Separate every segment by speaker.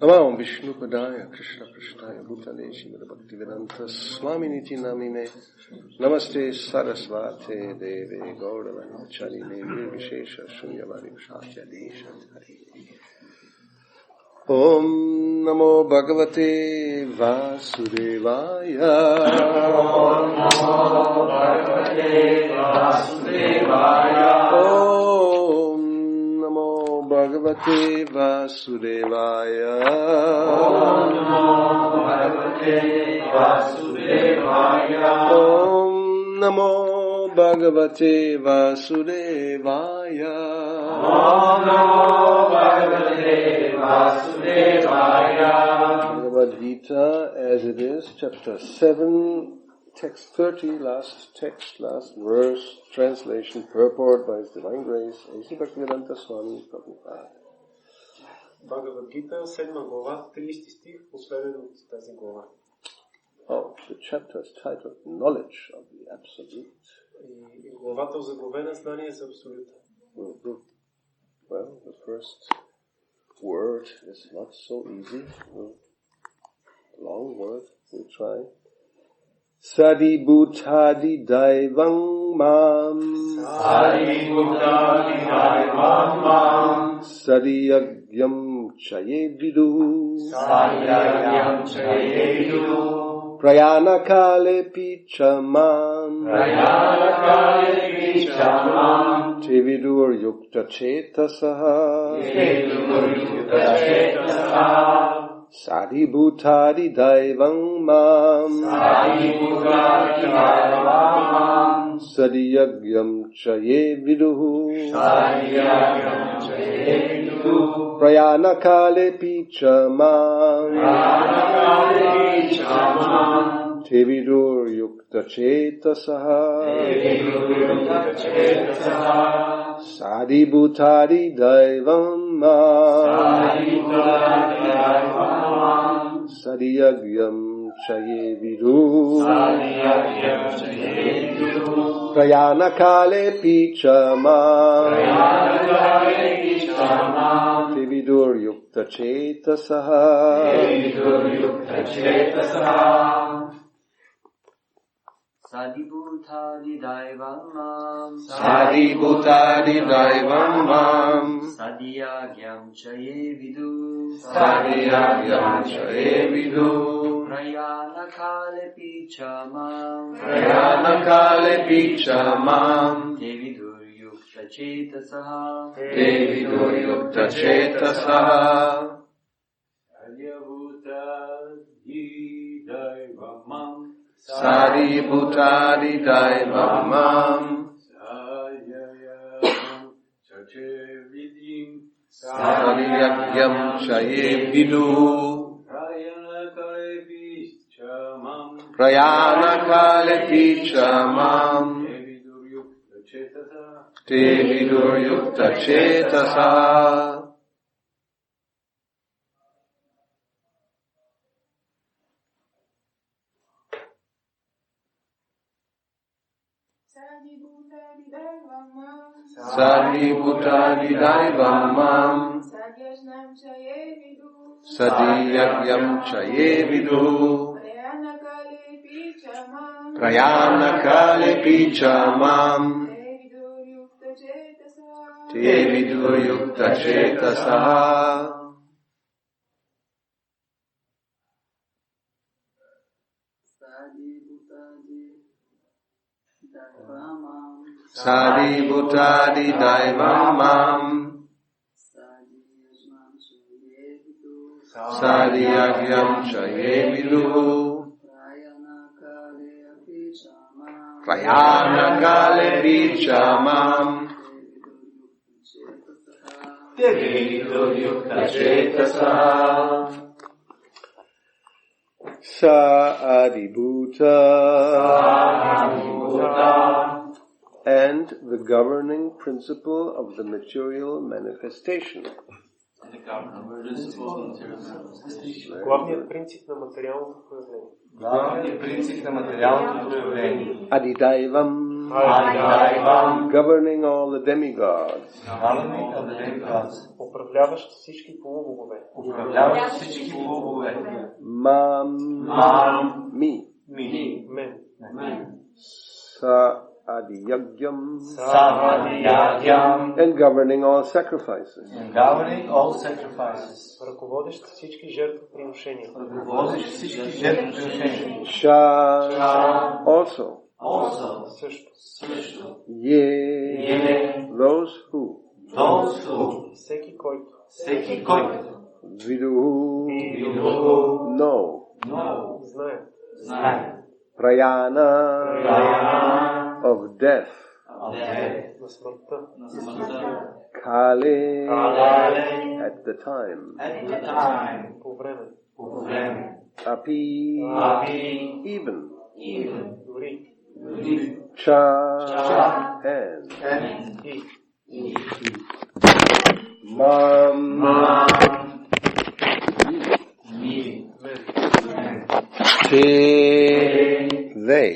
Speaker 1: Namo Vishnu Padaya Krishna Prasthaya Bhutale Srimad Bhaktivedanta Swaminiti Namine Namaste Sarasvate Deve Gauravani Charine Nirvishesha Shunyavadi Vishasya Desha Hari Om Namo Bhagavate Vasudevaya
Speaker 2: Om Namo Bhagavate Vasudevaya
Speaker 1: Om Namo Bhagavate Vasudevaya
Speaker 2: Om Namo Bhagavate Vasudevaya
Speaker 1: Om Namo Bhagavate Vasudevaya
Speaker 2: Om Namo Bhagavate Vasudevaya.
Speaker 1: Bhagavad Gita as it is, chapter 7, text 30, last text, last verse, translation, purport by His Divine Grace, A.C. Bhaktivedanta Swami Prabhupada.
Speaker 3: Бхагавад Гита, 7 глава, 30 стих, последен от тази глава.
Speaker 1: Oh, the chapter is titled Knowledge of the Absolute.
Speaker 3: И главата озаглавена Знание за Абсолюта.
Speaker 1: Well, the first word is not so easy. Long word, we'll try. Sadi Bhutadi Daivang Mam
Speaker 2: Sadi Bhutadi Daivang Mam
Speaker 1: Sadi Yagyam Chaye Vidu
Speaker 2: Sadi Yagyam Chaye Vidu
Speaker 1: Prayana Kale Pichamam
Speaker 2: Prayana Kale Pichamam
Speaker 1: Tevidur Yukta Chetasaha
Speaker 2: Tevidur Yukta Chetasaha
Speaker 1: Sadi Bhutadi Daivang Mam
Speaker 2: Sadi Bhutadi Daivang Mam
Speaker 1: Sadi Yagyam Chaye Viduhu
Speaker 2: Sadi Yagyam Chaye Viduhu
Speaker 1: Prayana Kale Pichamam
Speaker 2: Prayana Kale Pichamam
Speaker 1: Tevidur Yukta Chetasaha
Speaker 2: Tevidur Yukta Chetasaha
Speaker 1: Sadi Bhutadi Daivang Mam
Speaker 2: Sadi Bhutadi Daivang Mam
Speaker 1: Sadi Yagyam Chaye Vidu
Speaker 2: Sadi Yagyam Chaye Vidu
Speaker 1: Prayana Kale Pichamam
Speaker 2: Prayana Kale Pichamam
Speaker 1: Tevidur Yukta Chetasaha
Speaker 2: Tevidur Yukta Chetasaha
Speaker 4: Sadi Bhutadi Daivang Mam
Speaker 1: Sadi Bhutadi Daivang Mam
Speaker 4: Sadi Yagyam Chaye Vidu
Speaker 1: Sadi Yagyam Chaye Vidu
Speaker 4: Prayana Kale Pichamam
Speaker 1: Prayana Kale Pichamam
Speaker 4: Devidur Yukta Chetasaha
Speaker 1: Devidur Yukta Chetasaha Sadi Bhutadi Daivang Mam Sadi Yagyam Chaye Vidu Prayana Kale Pichamam Devidur Yukta Chetasaha Sadi Bhutadi Daivang Mam Sadi Yagyam Chaye Vidu Prayana Kale Pichamam Devidur Yukta Chetasaha Sadi Bhutadi Daivang Mam Sadi Yagyam Chaye Vidu Prayana Kale Pichamam
Speaker 2: Devidur Yukta Chetasaha
Speaker 1: Sa-adi-bhuta
Speaker 2: Sa-adi-bhuta
Speaker 1: and the governing principle of the material manifestation.
Speaker 3: Главният принцип на материалното проявление.
Speaker 2: Главният принцип на материалното проявление.
Speaker 1: Adidaivam
Speaker 2: Adivaivam,
Speaker 1: governing all the demigods,
Speaker 2: governing of the demigods,
Speaker 3: управляващ всички полубогове,
Speaker 2: управляващ всички полубогове,
Speaker 1: Mam,
Speaker 2: Mam,
Speaker 1: me,
Speaker 3: мен,
Speaker 1: Sa Adiyagyam,
Speaker 2: Savadiyagam,
Speaker 1: and governing all sacrifices.
Speaker 2: and governing all sacrifices,
Speaker 3: ръководещ всички жертвоприношения,
Speaker 2: ръководещ всички жертвоприношения,
Speaker 1: Sha, also,
Speaker 3: също,
Speaker 1: Ye, those who,
Speaker 3: всеки който,
Speaker 1: Viduhu, know,
Speaker 3: знае,
Speaker 1: Prayana, of death,
Speaker 3: на смъртта,
Speaker 1: Kale, at the time,
Speaker 3: по време,
Speaker 1: Api, even,
Speaker 3: дори,
Speaker 1: Cha, and
Speaker 3: и,
Speaker 1: Mam,
Speaker 3: мен,
Speaker 1: Te, they,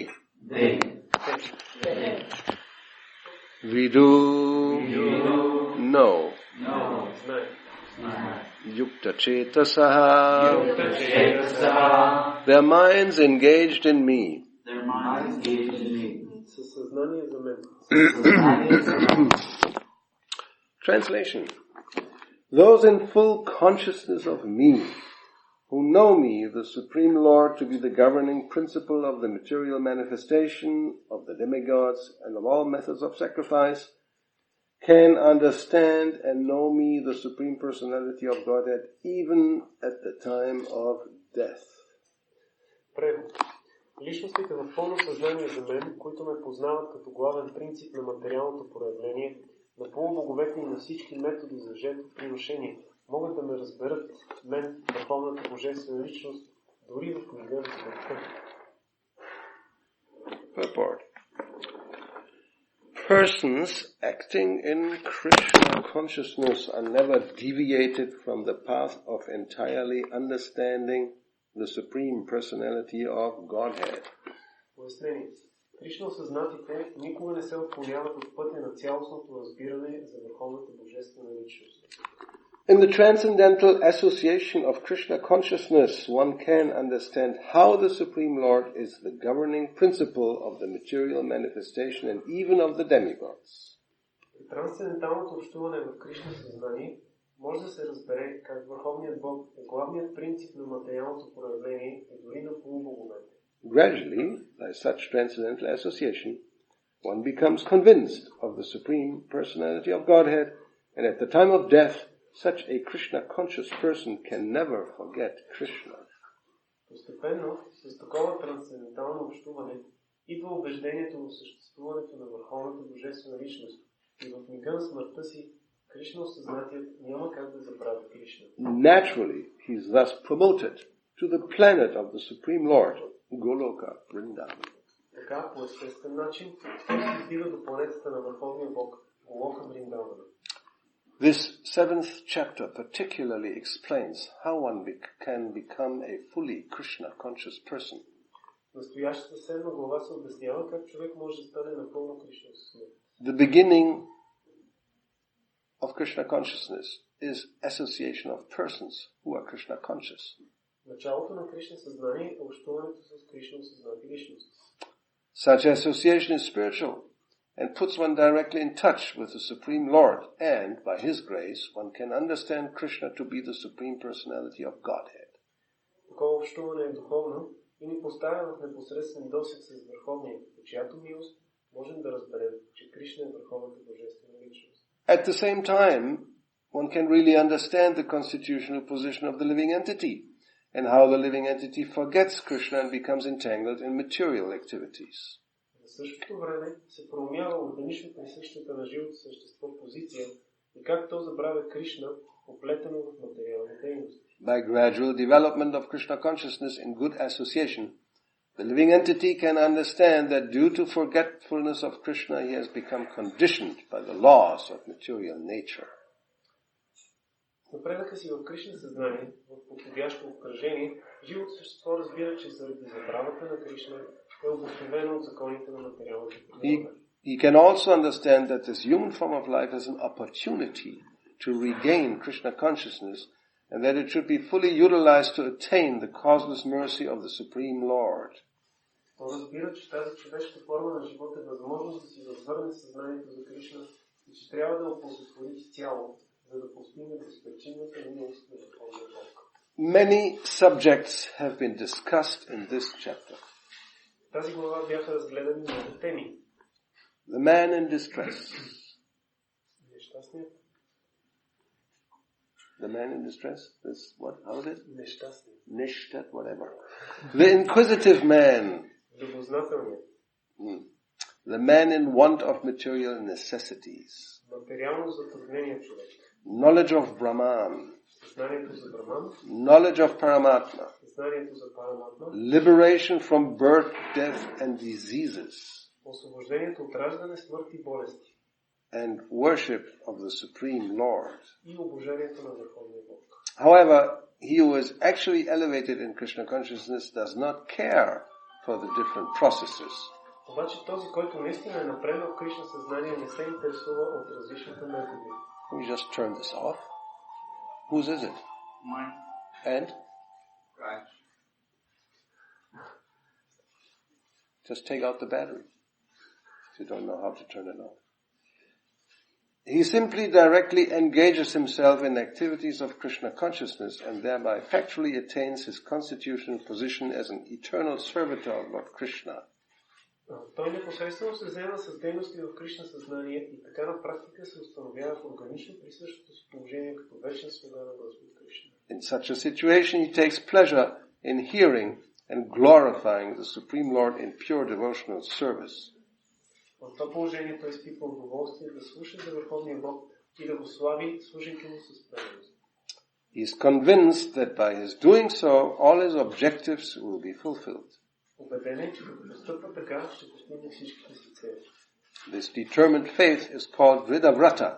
Speaker 1: Vidu, know,
Speaker 3: знае,
Speaker 1: Yukta Chetasaha, their minds engaged in me.
Speaker 3: със съзнание за мен.
Speaker 1: Translation. Those in full consciousness of me, who know me, the Supreme Lord, to be the governing principle of the material manifestation of the demigods and of all methods of sacrifice, can understand and know me, the Supreme Personality of Godhead, even at the time of death.
Speaker 3: Превод. Личностите в пълно съзнание за мен, които ме познават като главен принцип на материалното проявление, на полубоговете и на всички методи за жертвоприношение, могат да ме разберат мен, върховната божествена личност, дори в книга на смъртта.
Speaker 1: Purport. Persons acting in Krishna consciousness are never deviated from the path of entirely understanding the Supreme Personality of Godhead.
Speaker 3: Пояснение. Кришна осъзнатите никога не се отклоняват от пътя на цялостното разбиране за върховната божествена личност.
Speaker 1: In the transcendental association of Krishna consciousness, one can understand how the Supreme Lord is the governing principle of the material manifestation and even of the demigods.
Speaker 3: При трансценденталното общуване в Кришна съзнание може да се разбере как Върховният Бог е главният принцип на материалното проявление и дори на полубоговете.
Speaker 1: Gradually, by such transcendental association, one becomes convinced of the Supreme Personality of Godhead, and at the time of death, such a Krishna-conscious person can never forget Krishna.
Speaker 3: Постепенно, с такова трансцендентално общуване, идва убеждението в съществуването на Върховната Божествена личност и в мига на смъртта си, Кришна осъзнатият няма как да забрави Кришна.
Speaker 1: Naturally, he is thus promoted to the planet of the Supreme Lord, Goloka Vrindavan.
Speaker 3: Така, по естествен начин, той се издига до планетата на Върховния Бог, Голока Вриндавана.
Speaker 1: This seventh chapter particularly explains how one can become a fully Krishna-conscious person.
Speaker 3: Настоящата 7 глава се обяснява как човек може да стане напълно Кришна осъзнат.
Speaker 1: The beginning of Krishna consciousness is association of persons who are Krishna conscious.
Speaker 3: Началото на Кришна съзнание е общуването с Кришна осъзнати личности.
Speaker 1: Such association is spiritual and puts one directly in touch with the Supreme Lord, and by His grace one can understand Krishna to be the Supreme Personality of Godhead.
Speaker 3: Такова общуване е духовно и ни поставя в непосредствен досег с Върховния, по чиято милост можем да разберем, че Кришна е Върховната Божествена личност.
Speaker 1: At the same time, one can really understand the constitutional position of the living entity, and how the living entity forgets Krishna and becomes entangled in material activities.
Speaker 3: В същото време се проумява органично присъщата на живото същество позиция и как то забравя Кришна, оплетено в материални дейности.
Speaker 1: By gradual development of Krishna consciousness in good association, the living entity can understand that due to forgetfulness of Krishna, he has become conditioned by the laws of material nature.
Speaker 3: С напредъка си в Кришна съзнание, в подходящо обкръжение, живото същество разбира, че заради забравата на Кришна е обусловено от законите на материалната природа.
Speaker 1: he can also understand that this human form of life is an opportunity to regain Krishna consciousness and that it should be fully utilized to attain the causeless mercy of the Supreme Lord.
Speaker 3: Он разбира, че тази човешка форма на живота е възможност да си възвърне съзнанието за Кришна и че трябва да оползотвори изцяло, за да постигне безпричинната милост на Върховния Бог.
Speaker 1: Many subjects have been discussed in this chapter.
Speaker 3: В тази глава бяха разгледани много теми.
Speaker 1: The man in distress.
Speaker 3: Нещастният.
Speaker 1: The man in distress? This, what? How is it?
Speaker 3: Нещастният.
Speaker 1: Nishtat, whatever. The inquisitive man.
Speaker 3: Любознателният.
Speaker 1: The man in want of material necessities.
Speaker 3: Материално затруднение човек.
Speaker 1: Knowledge of Brahman.
Speaker 3: Знанието за Браман.
Speaker 1: Knowledge of Paramatma.
Speaker 3: Знанието за Параматма.
Speaker 1: Liberation from birth, death and diseases.
Speaker 3: Освобождението от раждане, смърт и болести.
Speaker 1: And worship of the Supreme Lord.
Speaker 3: И обожанието на Върховния Бог.
Speaker 1: However, he who is actually elevated in Krishna consciousness does not care for the different processes.
Speaker 3: Обаче този, който наистина е напреднал в Кришна съзнание, не се интересува от различните методи.
Speaker 1: Can we just turn this off? Whose is it?
Speaker 2: Mine.
Speaker 1: And?
Speaker 2: Right.
Speaker 1: Just take out the battery. If you don't know how to turn it off. He simply directly engages himself in activities of Krishna consciousness and thereby factually attains his constitutional position as an eternal servitor of Lord Krishna.
Speaker 3: Той непосредствено се взема с дейности в Кришна съзнание и така на практика се установява в органично присъщото си положение като вечен слуга на Господ Кришна.
Speaker 1: In such a situation he takes pleasure in hearing and glorifying the Supreme Lord in pure devotional service.
Speaker 3: В това положение той изпитва удоволствие да слуша за Върховния Бог и да го слави, служейки му с преданост.
Speaker 1: He is convinced that by his doing so, all his objectives will be fulfilled.
Speaker 3: Убеден е, че като постъпва така, ще постигне всичките си цели.
Speaker 1: This determined faith is called Vridavrata,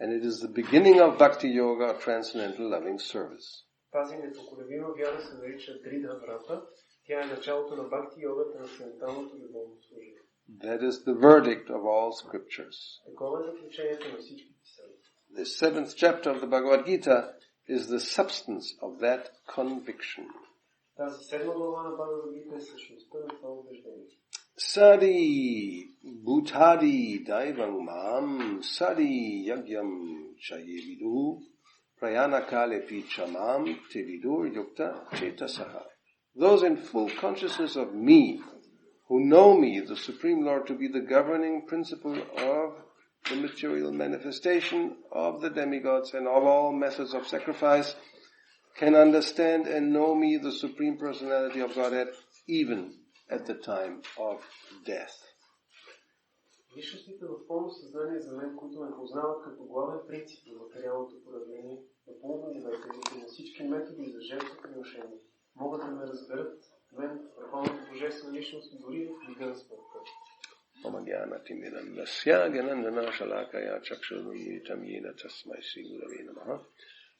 Speaker 1: and it is the beginning of Bhakti Yoga or transcendental loving service.
Speaker 3: Тази непоколебима вяра се нарича Дрида Врата. Тя е началото на Бхакти Йогата на трансценденталното любовно служение.
Speaker 1: That is the verdict of all scriptures.
Speaker 3: Такова е заключението на всички писания.
Speaker 1: The 7th chapter of the Bhagavad Gita is the substance of that conviction.
Speaker 3: Тази седма глава на Бхагавад Гита е същността на това убеждение.
Speaker 1: Sadi bhutadi daivam mam sadi yagyam chayevidu prayanakale pichamam tevidur yukta chetasaha. Those in full consciousness of me, who know me, the Supreme Lord, to be the governing principle of the material manifestation of the demigods and of all methods of sacrifice, can understand and know me, the Supreme Personality of Godhead, even at the time of death.
Speaker 3: Личностите в пълно съзнание за мен, които ме познават като главен принцип на материалното проявление, на полубоговете на всички методи за жертвоприношение, могат да ме разберат мен, върховната божествена личност, дори в вида на смъртта.
Speaker 1: Omagyanatimirandasya ganandana shalakaya chakshurmilitam yena tasmai Sri Gurave namaha.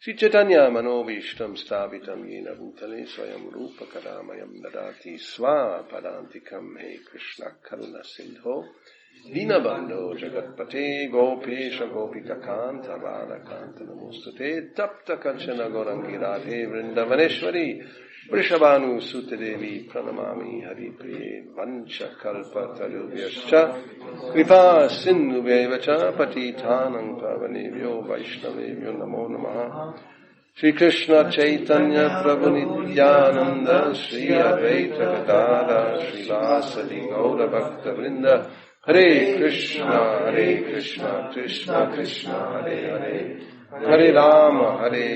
Speaker 1: Sri Chaitanya manobishtam stavitam yena bhutale swayam rupa kadamayam dadati sva padantikam he Krishna karuna sindho dinabandho jagatpate gopesha gopika kanta radha kanta namostate tapta kanchana gorangi radhe vrindavaneshwari Vrishabhanu Sutadevi Pranamami Hari Priye Vancha Kalpa Tarubhyascha Kripa Sindhubhyevacha Patitanang Pavanebhyo Vaishnavebhyo Namo Namaha Shri Krishna Chaitanya Prabhu Nityananda Shri Advaita Gadada Shri Vasadi Gaura Bhakta Vrinda Hare Krishna Krishna Krishna Hare Hare Hare Rama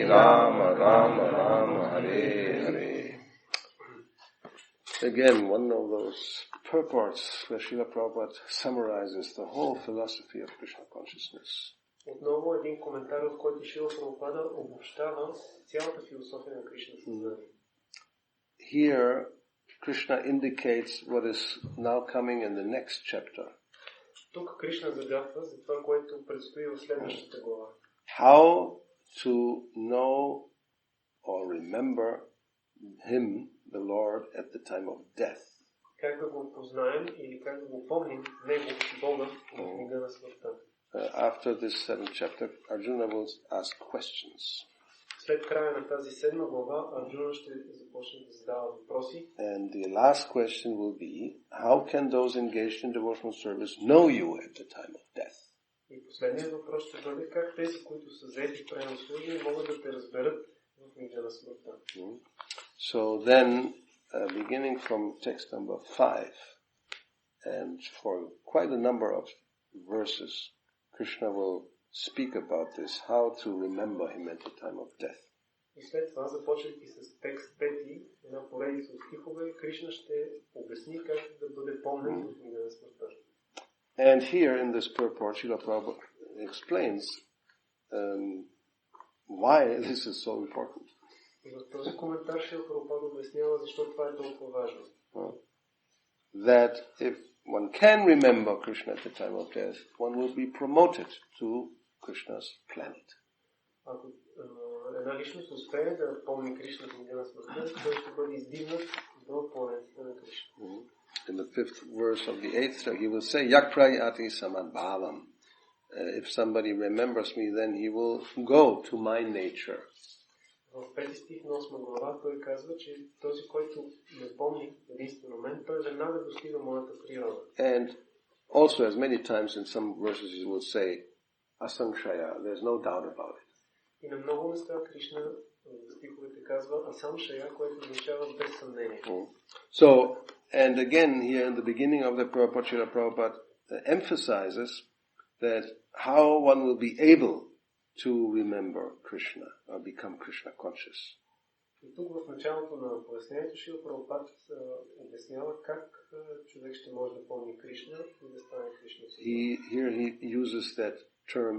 Speaker 1: Rama Rama Hare Again, one of those purports where Srila Prabhupada summarizes the whole philosophy of Krishna consciousness.
Speaker 3: Отново един коментар, от който Шрила Прабхупада обобщава цялата философия на Кришна съзнание.
Speaker 1: Here, Krishna indicates what is now coming in the next chapter.
Speaker 3: Тук Кришна загатва за това, което предстои в следващата глава.
Speaker 1: How to know or remember Him, the Lord, at the time of death.
Speaker 3: как да го познаем или как да го помним него, Бога, в книга на смъртта.
Speaker 1: After this 7th chapter, Arjuna will ask questions.
Speaker 3: След края на тази 7 глава, Арджуна ще започне да задава въпроси.
Speaker 1: And the last question will be, how can those engaged in devotional service know you at the time of death?
Speaker 3: И последният въпрос ще бъде как тези, които са заети в преемно служение, могат да те разберат в мига на смъртта.
Speaker 1: So then, beginning from text number 5, and for quite a number of verses, Krishna will speak about this, how to remember him at the time of death.
Speaker 3: И след това, започвайки с текст 5, една поредица от стихове, Кришна ще обясни как да бъде помнен в мига на смъртта.
Speaker 1: And here in this purport, Srila Prabhupada explains why this is so important.
Speaker 3: И в този коментар Шрила Прабхупада обяснява защо това е толкова важно.
Speaker 1: That if one can remember Krishna at the time of death, one will be promoted to Krishna's planet.
Speaker 3: Ако една личност успее да помни Кришна в мига на смъртта, той ще бъде издигнат до планетата на Кришна.
Speaker 1: In the 5th verse of the 8th, he will say, Yakprayati samadbhavam. If somebody remembers me, then he will go to my nature.
Speaker 3: В 5 стих на 8 глава той казва, че този, който ме помни единствено мен, той веднага достига моята природа.
Speaker 1: And also, as many times in some verses, he will say, Asamshaya, there's no doubt about it.
Speaker 3: И на много места Кришна в стиховете казва Асамшая, което означава без съмнение.
Speaker 1: So, and again, here in the beginning of the Prabhupada, Srila Prabhupada emphasizes that how one will be able to remember Krishna or become Krishna conscious.
Speaker 3: И тук в началото на пояснението Шрила Прабхупада обяснява как човек ще може да помни Кришна и да стане Кришна.
Speaker 1: Here he uses that term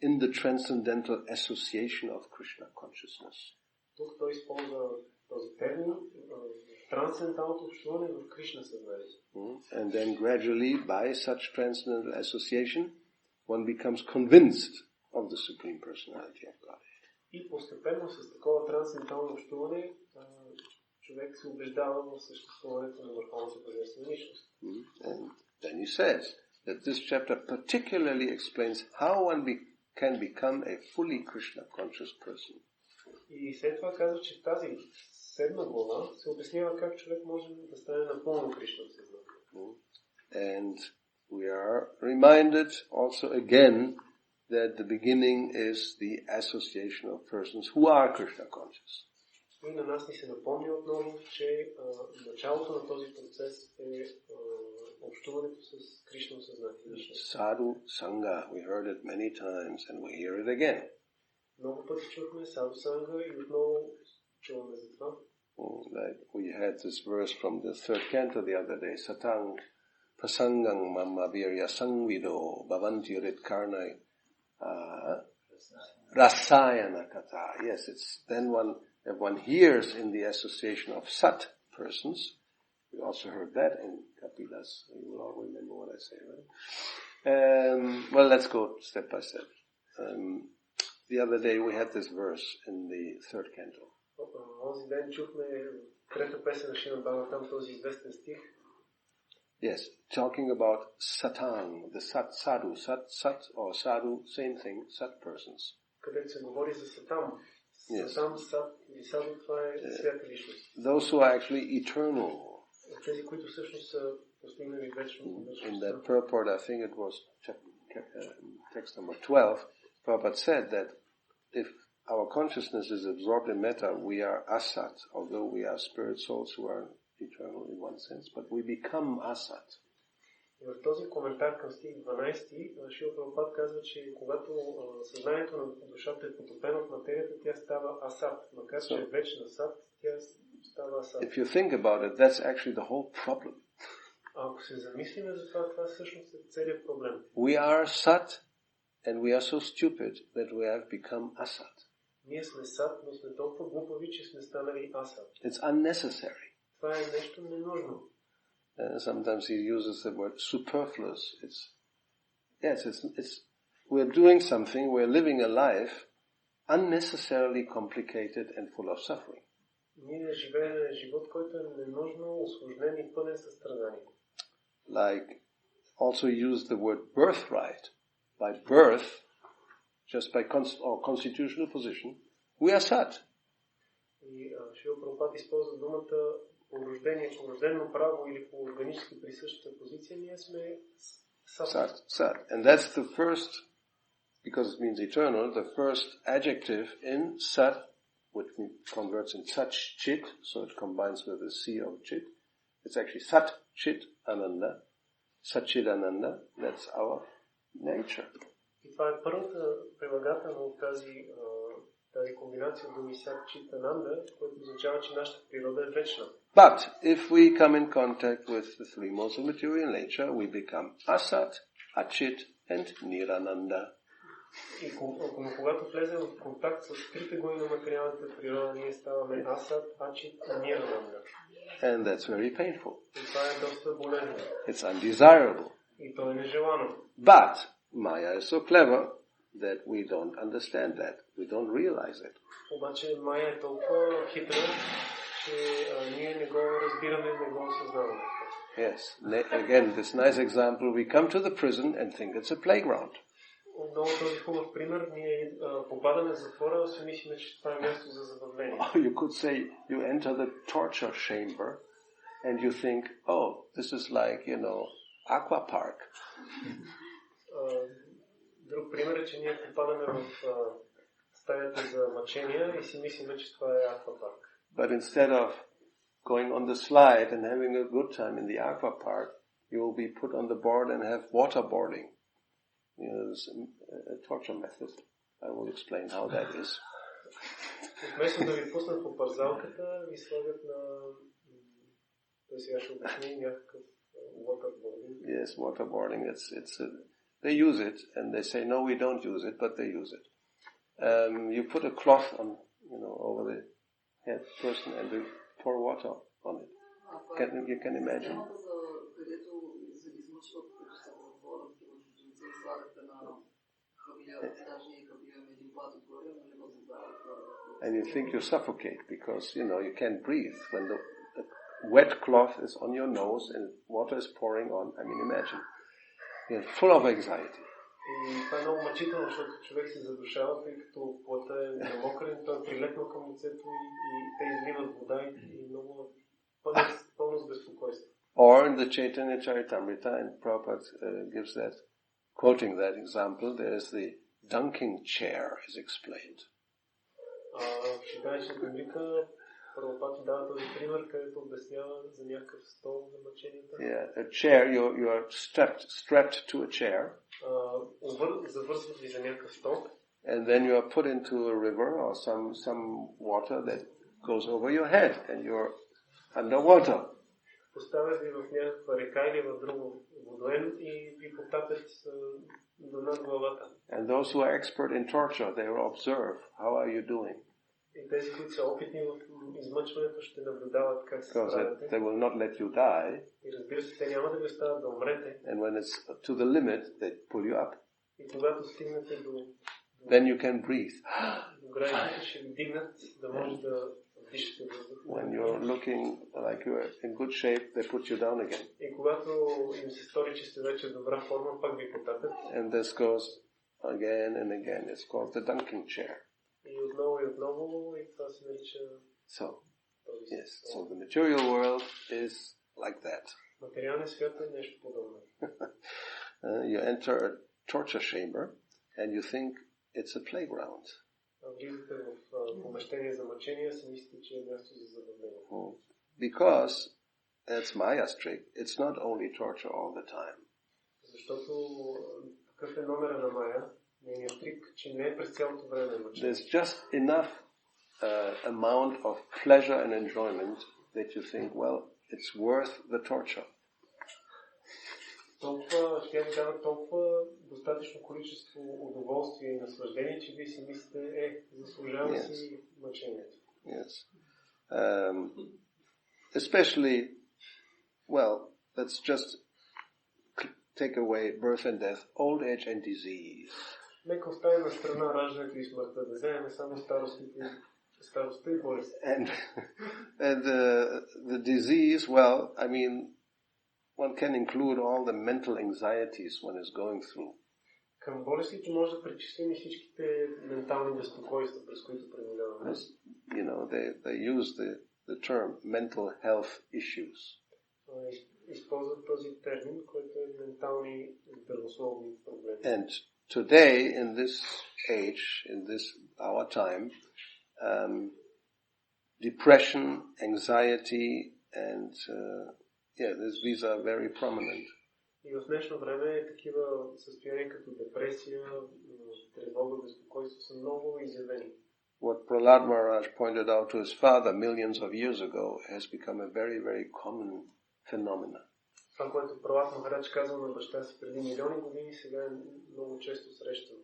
Speaker 1: in the transcendental association of Krishna consciousness.
Speaker 3: Тук той използва този термин трансценденталното общуване в Кришна съзнание.
Speaker 1: And then gradually, by such transcendental association, one becomes convinced of the Supreme Personality of God.
Speaker 3: И постепенно с такова трансцендентално общуване човек се убеждава в съществуването на върховната божествена личност.
Speaker 1: And then he says that this chapter particularly explains how one can become a fully Krishna conscious person.
Speaker 3: И след това казва, че тази 7 глава се обяснява как човек може да стане напълно Кришна съзнание.
Speaker 1: And we are reminded also again that the beginning is the association of persons who are Krishna conscious.
Speaker 3: И на нас ни се напомня отново, че началото на този процес е общуването с Кришна съзнание.
Speaker 1: Sadhu Sangha, we heard it many times and we hear it again.
Speaker 3: Много пъти чухме Саду Санга и отново чуваме за това.
Speaker 1: Like we had this verse from the 3rd canto the other day, Satang Prasangang Mamma Virya Sangvido Bhavanti Ritkarnai Rasayana Kata. Yes, it's then if one hears in the association of Sat persons, we also heard that in Kapilas. You will all remember what I say, right? Well, let's go step by step. The other day we had this verse in the 3rd canto.
Speaker 3: Онзи ден чухме трета песен на Шрила Бхагаватам, там този известен стих.
Speaker 1: Yes, talking about Satang, the Sadhu, Sat or Sadhu, same thing, Sat persons.
Speaker 3: Където се говори за Сатам.
Speaker 1: Yes.
Speaker 3: Сатам, Сат или Саду, това е свята личност.
Speaker 1: Those who are actually eternal.
Speaker 3: Тези, които всъщност са постигнали вечно.
Speaker 1: In that purport, I think it was text number 12, Prabhupada said that if our consciousness is absorbed in matter, we are asat, although we are spirit souls who are eternal in one sense, but we become asat.
Speaker 3: И в този коментар към стих 12, Шрила Прабхупада казва, че когато съзнанието на душата е потопено в материята, тя става асат. Макар че е вечна сат, тя става асат.
Speaker 1: If you think about it, that's actually the whole problem.
Speaker 3: Ако се замислиме за това, това всъщност е целият проблем.
Speaker 1: We are sat and we are so stupid that we have become asat.
Speaker 3: Ние сме сат, но сме толкова глупави, че сме станали асат.
Speaker 1: It's unnecessary.
Speaker 3: Това е нещо ненужно.
Speaker 1: Sometimes he uses the word superfluous. We're doing something, we're living a life unnecessarily complicated and full of suffering.
Speaker 3: Ние живеем живот, който е ненужно усложнен и пълен със страдания.
Speaker 1: Like, also use the word birthright. By birth, just by constitutional position, we are sat.
Speaker 3: И Шрила Прабхупада използва думата по рождено право или по органически присъщата позиция, ние сме сат.
Speaker 1: Sat. And that's the first, because it means eternal, the first adjective in sat, which converts in sat chit, so it combines with the sea of chit. It's actually sat chit ananda. Sat chit ananda, that's our nature.
Speaker 3: И това е първата прилагателна от тази комбинация думи сат чит ананда, което означава, че нашата природа е вечна.
Speaker 1: But if we come in contact with the three modes of material nature, we become asat, achit, and nirananda.
Speaker 3: И когато влезем в контакт с трите гони на материалната природа, ние ставаме асат, ачит и нирананда.
Speaker 1: And that's very painful.
Speaker 3: И това е доста болезнено.
Speaker 1: It's undesirable.
Speaker 3: И то е нежелано.
Speaker 1: But Maya is so clever that we don't understand that. We don't realize it.
Speaker 3: Обаче Майя е толкова хитра, че ние не го разбираме, не го осъзнаваме.
Speaker 1: Yes. Again, this nice example, we come to the prison and think it's a playground.
Speaker 3: Отново този хубав пример, ние попадаме в затвора, си мислим, че това е място за забавление.
Speaker 1: You could say you enter the torture chamber and you think, oh, this is like, aqua park.
Speaker 3: Друг пример е, че ние попадаме в стаята за мъчения и си мислим, че това е аквапарк.
Speaker 1: But instead of going on the slide and having a good time in the aqua park, you will be put on the board and have waterboarding. There's a torture method. I will explain how that is.
Speaker 3: Вместо да ви пуснат по парзалката, ви слагат на... Той сега ще обясни някакъв waterboarding.
Speaker 1: Yes, waterboarding. They use it, and they say, no, we don't use it, but they use it. You put a cloth on, over the head person and you pour water on it. You can imagine. And you think you suffocate because, you can't breathe when the wet cloth is on your nose and water is pouring on. I mean, imagine. You're full of anxiety.
Speaker 3: И това е много мъчително, защото човек се задушава, тъй като плътта е намокрен, той е прилепнал към лицето и те изливат вода и много пълно с безпокойство.
Speaker 1: Or in the Chaitanya Charitamrita, and Prabhupada gives that, quoting that example, there is the dunking chair is explained.
Speaker 3: В Chaitanya Charitamrita Прабхупада дава този пример, където обяснява за някакъв стол за мъченията.
Speaker 1: Yeah, a chair, you are strapped to a chair.
Speaker 3: Завързват ви за някакъв стол.
Speaker 1: And then you are put into a river or some water that goes over your head and you're underwater.
Speaker 3: Поставят ви в някаква река или в друго водоем и ви потапят до над главата.
Speaker 1: And those who are expert in torture, they will observe how are you doing.
Speaker 3: И тези, които са опитни в измъчването, ще наблюдават как се справяте.
Speaker 1: They will not let you die.
Speaker 3: И разбира се, те няма да ви оставят да умрете.
Speaker 1: And when it's to the limit, they pull you up.
Speaker 3: И когато стигнете до
Speaker 1: then you can breathe.
Speaker 3: До границите ще ви дигнат, да може да дишате въздух.
Speaker 1: When you're looking like you're in good shape, they put you down again.
Speaker 3: И когато им се стори, че сте вече в добра форма, пак ви потапят.
Speaker 1: And this goes again and again. It's called the dunking chair.
Speaker 3: И отново, и това се нарича...
Speaker 1: So, yes. So the material world is like that.
Speaker 3: Материалният свят е нещо подобно.
Speaker 1: You enter a torture chamber and you think it's a playground.
Speaker 3: Влизате в помещение за мъчение, си мислите, че е място за забавление.
Speaker 1: Because that's Maya's trick. It's not only torture all the time.
Speaker 3: Защото какъв е номера на Майя? Нейният трик, че не е през цялото време мъчение.
Speaker 1: There's just enough amount of pleasure and enjoyment that you think, well, it's worth the torture.
Speaker 3: Тя ви дава толкова достатъчно количество удоволствие и наслаждение, че вие си мислите, заслужава си мъчението.
Speaker 1: Yes. Especially, well, let's just take away birth and death, old age and disease.
Speaker 3: Нека оставим на страна раждането и смъртта, да вземем само старостите Старостта и болест.
Speaker 1: And the disease, well, I mean, one can include all the mental anxieties one is going through.
Speaker 3: Към болестите може да причислим и всичките ментални безпокойства, през които преминаваме.
Speaker 1: You know, they use the term mental health issues.
Speaker 3: Използват този термин, който е ментални здравословни проблеми.
Speaker 1: And today, in this age, in this our time, depression, anxiety, and these are very prominent.
Speaker 3: И в днешно време такива състояния като депресия, тревога, безпокойство са много изявени.
Speaker 1: What Prahlad Maharaj pointed out to his father millions of years ago has become a very, very common phenomenon.
Speaker 3: Това, което Пралад Махарадж казал на баща си преди милиони години, сега е много често срещано.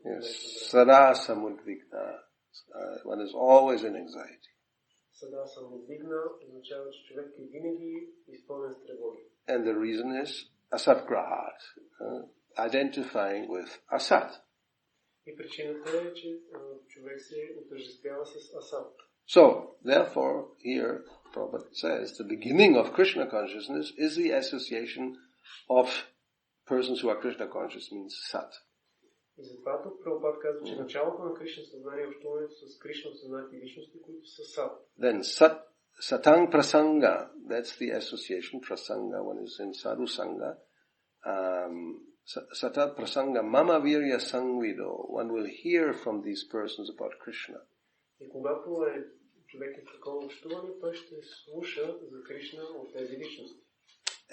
Speaker 1: Sada samudvigna. One is always in anxiety.
Speaker 3: Сада самудвигна означава, че човек е винаги изпълнен с тревоги.
Speaker 1: And the reason is asatgrahat, identifying with asat.
Speaker 3: И причината е, че човек се отъждествява с асат.
Speaker 1: So, therefore, here, Prabhupada says, the beginning of Krishna consciousness is the association of persons who are Krishna conscious, means sat.
Speaker 3: И затова тук Прабхупад казва, че началото на Кришна съзнание е общуването с Кришна осъзнати личности, които са сат.
Speaker 1: Then satang prasanga, that's the association, prasanga, one is in sadhu sangha. Sata prasanga mama virya sangvido, one will hear from these persons about Krishna.
Speaker 3: И когато човек е в такова общуване, той ще слуша за Кришна от тези личности.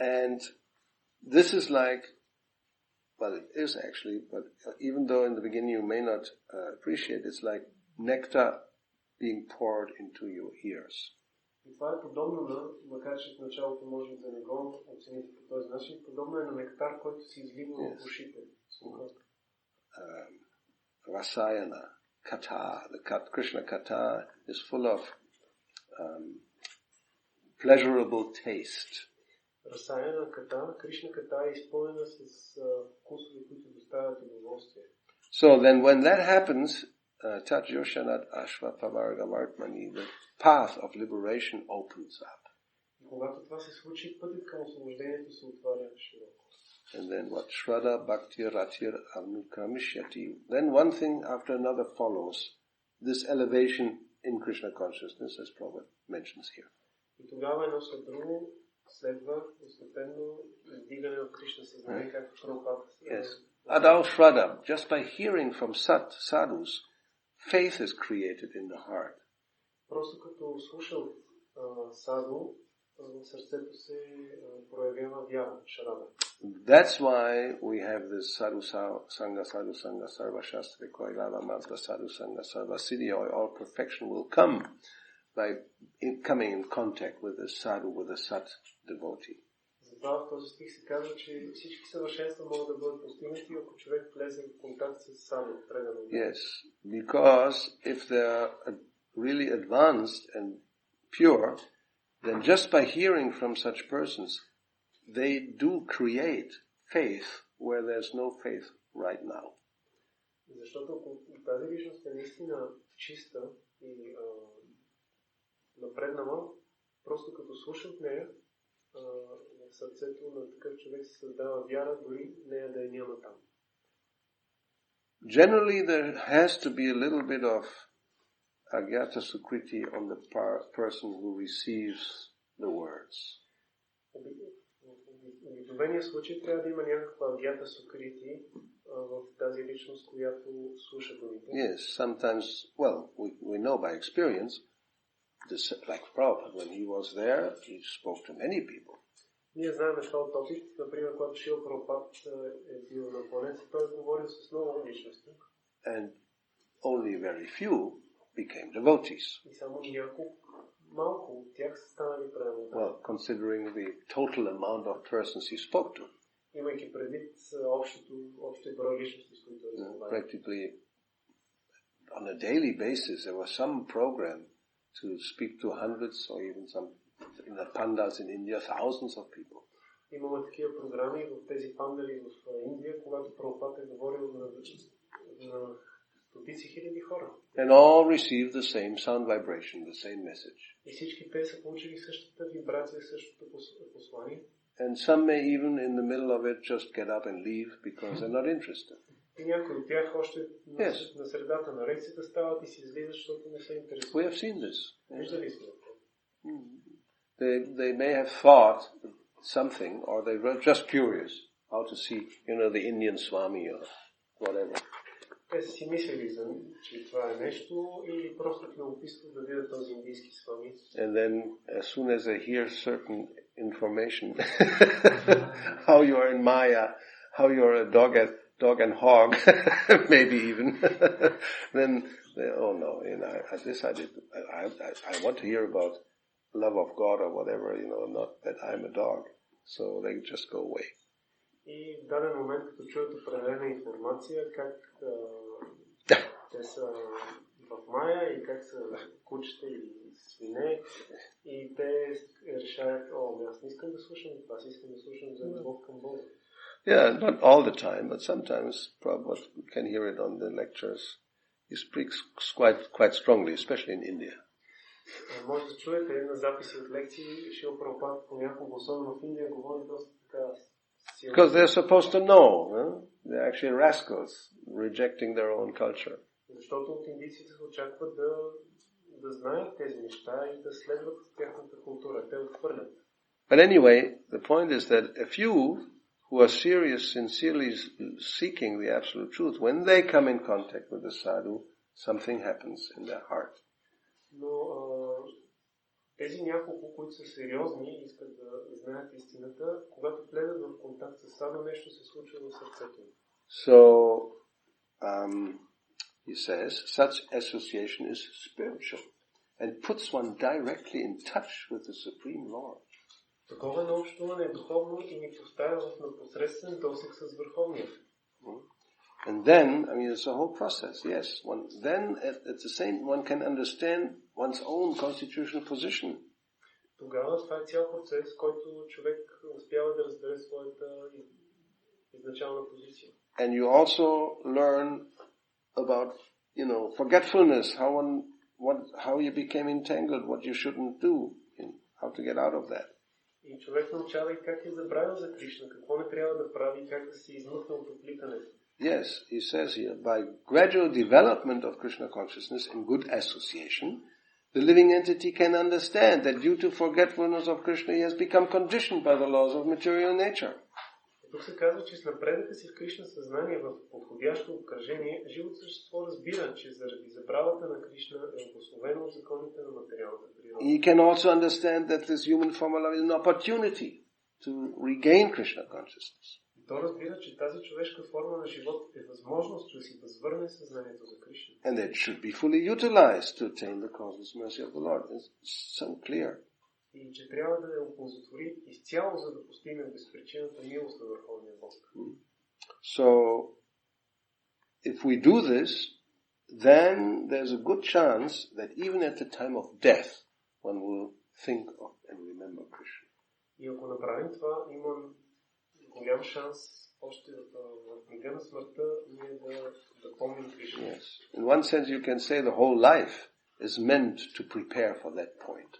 Speaker 1: And this is like, well, it is actually, but even though in the beginning you may not appreciate, it's like nectar being poured into your ears.
Speaker 3: И това е подобно на, макар че в началото може да не го оцените по този начин, подобно е на нектар, който се излива в ушите.
Speaker 1: Rasayana, kata, the Krishna kata is full of pleasurable taste.
Speaker 3: Расаяна ката, Кришна ката е изпълнена с вкусове, които доставят удоволствие.
Speaker 1: So then when that happens, Tat Yoshanat Ashva Pavarga Vartmani, the path of liberation opens up.
Speaker 3: И когато това се случи, пътят към освобождението се отваря широко.
Speaker 1: And then what? Shraddha Bhakti Ratir Anukramishyati. Then one thing after another follows. This elevation in Krishna consciousness, as Prabhupada mentions here.
Speaker 3: И тогава едно след друго следва постепенно издигане от Кришна съзнание, както Прабхупад.
Speaker 1: Yes. Adau Shraddha, just by hearing from sadhus, faith is created in the heart.
Speaker 3: Просто като слушал саду, в сърцето се проявява вяра, шрада.
Speaker 1: That's why we have this sadhu sangha, sarva shastra, koilava mantra, sadhu sangha, sarva siddhi, all perfection will come by coming in contact with the sadhu, with the sat devotee.
Speaker 3: Затова в този стих се казва, че всички съвършенства могат да бъдат постигнати, ако човек влезе в контакт с саду, предано.
Speaker 1: Yes, because if they are really advanced and pure, then just by hearing from such persons, they do create faith where there's no faith right now.
Speaker 3: Защото ако тази личност е наистина чиста и напреднала, просто като слуша от нея, в сърцето на такъв човек се създава вяра, дори нея да я няма там.
Speaker 1: Generally, there has to be a little bit of agyata sukriti on the person who receives the words.
Speaker 3: В обикновения случай трябва да има някаква агята сукрити в тази личност, която слуша думите.
Speaker 1: Yes, sometimes, well, we know by experience, like Prabhupada, when he was there, he spoke to many people.
Speaker 3: Ние знаем това от опит. Например, когато Шрила Прабхупад е бил на планета, той е говорил с много личности.
Speaker 1: And only very few became devotees.
Speaker 3: И само малко от тях са станали преданни.
Speaker 1: Well, considering the total amount of persons he spoke to.
Speaker 3: Имайки предвид общия брой личности, с които разговаря.
Speaker 1: Practically on a daily basis, there was some program to speak to hundreds or even some in the pandas in India, thousands of people.
Speaker 3: Имаме такива програми в тези пандали в Индия, когато Прабхупад е говорил на стотици хиляди хора.
Speaker 1: And all receive the same sound vibration, the same message.
Speaker 3: И всички те са получили същата вибрация, същото послание.
Speaker 1: And some may even in the middle of it just get up and leave because they're not interested.
Speaker 3: И някои от тях още на средата на лекцията стават и си излизат, защото не са интересуват.
Speaker 1: We have seen this.
Speaker 3: Виждали сме.
Speaker 1: They may have thought something, or they were just curious how to see, the Indian Swami or whatever.
Speaker 3: Те са си мислили, че това е нещо или просто в любопитство да видят този индийски свами.
Speaker 1: And then as soon as they hear certain information, how you are in Maya, how you are a dog and hog, maybe even, then they, oh no, I want to hear about love of God or whatever, not that I'm a dog. So they just go away.
Speaker 3: И в даден момент, като чуят определена информация, как те са в Мая и как са кучета или свине, и те решават, аз не искам да слушам това, аз искам да слушам за любов към Бога.
Speaker 1: Yeah, not all the time, but sometimes, probably you can hear it on the lectures. He speaks quite strongly, especially in India.
Speaker 3: Може да чуете на записи от лекции, Шрила Прабхупада понякога, особено в Индия, говори доста така силно.
Speaker 1: Because they're supposed to know, they're actually rascals, rejecting their own culture.
Speaker 3: Защото от индийците се очакват да знаят тези неща и да следват тяхната култура. Те отхвърлят.
Speaker 1: But anyway, the point is that a few who are serious, sincerely seeking the absolute truth, when they come in contact with the sadhu, something happens in their heart.
Speaker 3: Но тези няколко, които са сериозни и искат да знаят истината, когато влезат в контакт с саду, нещо се случва в сърцето.
Speaker 1: So, he says, such association is spiritual and puts one directly in touch with the Supreme Lord.
Speaker 3: Такова наобщуване е духовно и ни поставя в непосредствен досег с Върховния.
Speaker 1: And then, it's a whole process, yes. Then, at the same, one can understand one's own constitutional position.
Speaker 3: Тогава това е цял процес, който човек успява да разбере своята изначална позиция.
Speaker 1: And you also learn about, forgetfulness, how you became entangled, what you shouldn't do, how to get out of that.
Speaker 3: И човек научава и как е забравил за Кришна, какво не трябва да прави, как да се измъкне от оплитането.
Speaker 1: Yes, he says here, by gradual development of Krishna consciousness and good association, the living entity can understand that due to forgetfulness of Krishna, he has become conditioned by the laws of material nature.
Speaker 3: Тук се казва, че с напредъка си в Кришна съзнание в подходящо обкръжение, живото същество разбира, че заради забравата на Кришна е обусловено от законите на материалната природа.
Speaker 1: He can also understand that this human formula is an opportunity to regain Krishna consciousness.
Speaker 3: То разбира, че тази човешка форма на живот е възможност да си възвърне съзнанието за Кришна.
Speaker 1: And that should be fully utilized to attain the causeless mercy of the Lord. It's so clear.
Speaker 3: И че трябва да я оползотвори изцяло, за да постигне безпричинната милост на Върховния Бог.
Speaker 1: So, if we do this, then there's a good chance that even at the time of death, one will think of and remember Krishna.
Speaker 3: И ако направим това, има голям шанс още в мига на смъртта ние да помним Кришна.
Speaker 1: Yes. In one sense you can say the whole life is meant to prepare for that point.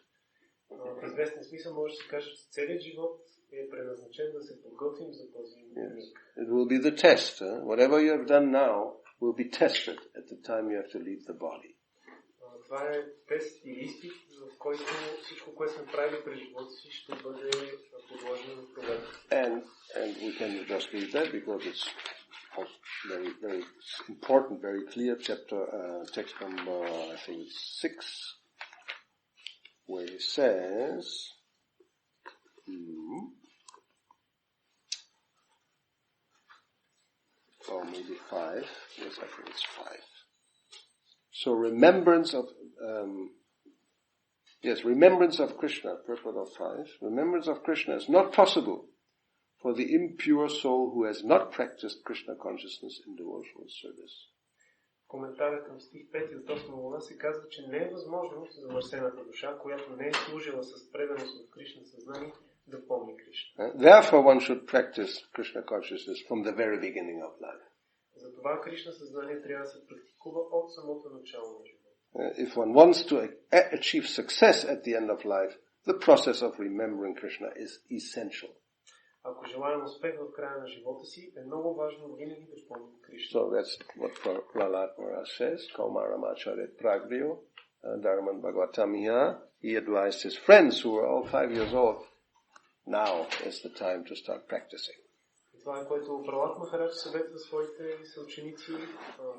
Speaker 3: В известен смисъл може да се каже, че целият живот е предназначен да се подготвим за този миг.
Speaker 1: It will be the test. Whatever you have done now will be tested at the time you have to leave the body.
Speaker 3: Това е тест или изпит, в който всичко, което сме правили през живота си, ще бъде подложено на проверка.
Speaker 1: And we can just read that because it's very, very important, very clear text number, I think it's 6, where he says, or maybe 5, yes, I think it's 5. So remembrance of Krishna, purport of 5, remembrance of Krishna is not possible for the impure soul who has not practiced Krishna consciousness in devotional service.
Speaker 3: Коментара към стих 5 от 8 глава се казва, че не е възможно за замърсената душа, която не е служила с преданост в Кришна съзнание, да помни Кришна.
Speaker 1: Therefore one should practice Krishna consciousness from the very beginning of life.
Speaker 3: Затова Това Кришна съзнание трябва да се практикува от самото начало на живота.
Speaker 1: If one wants to achieve success at the end of life, the process of remembering Krishna is essential.
Speaker 3: Ако желаем успех в края на живота си, е много важно винаги да помним Кришна.
Speaker 1: So that's what Prahlad Maharaj says, Kaumaramacharya Pragriyo, Dharman Bhagavatamiya. He advised his friends who were all 5 years old, now is the time to start practicing.
Speaker 3: И това е което Пралад Махарадж съветва своите съученици,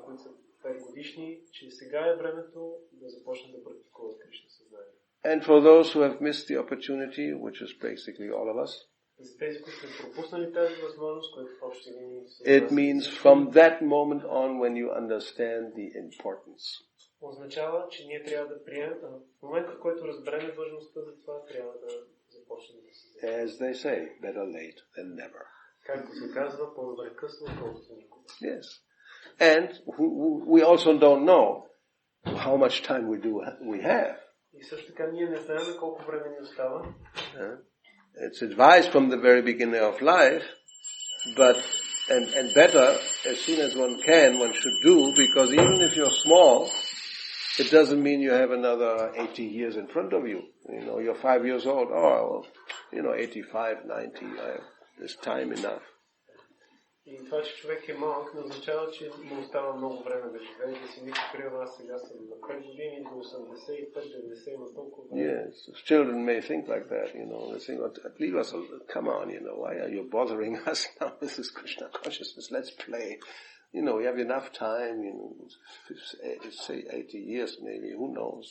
Speaker 3: които са 5 годишни, че сега е времето да започнат да практикуват Кришна съзнание.
Speaker 1: And for those who have missed the opportunity, which is basically all of us,
Speaker 3: За тези, които са пропуснали тази възможност, което в общи линии
Speaker 1: it means from that moment on when you understand the importance.
Speaker 3: Означава, че ние трябва да приемем, в момента, в който разберем важността за това, трябва да започнем да се занимаваме.
Speaker 1: As they say, better late than never.
Speaker 3: Както се казва, по-добре късно, отколкото никога.
Speaker 1: Yes. And we also don't know how much time we have.
Speaker 3: И също така ние не знаем колко време ни остава.
Speaker 1: It's advised from the very beginning of life, but and better as soon as one can, one should do, because even if you're small, it doesn't mean you have another 80 years in front of you. You know, you're 5 years old. Oh, well, 85, 90, I have this time enough.
Speaker 3: И това, че човек е малък, не означава, че му остава много време да живее, да си мисли, примерно аз сега съм на 5 години, до 85-90 има толкова време.
Speaker 1: Yes, children may think like that, they think, leave us, come on, why are you bothering us now? This is Krishna consciousness, let's play. We have enough time, say 80 years maybe, who knows.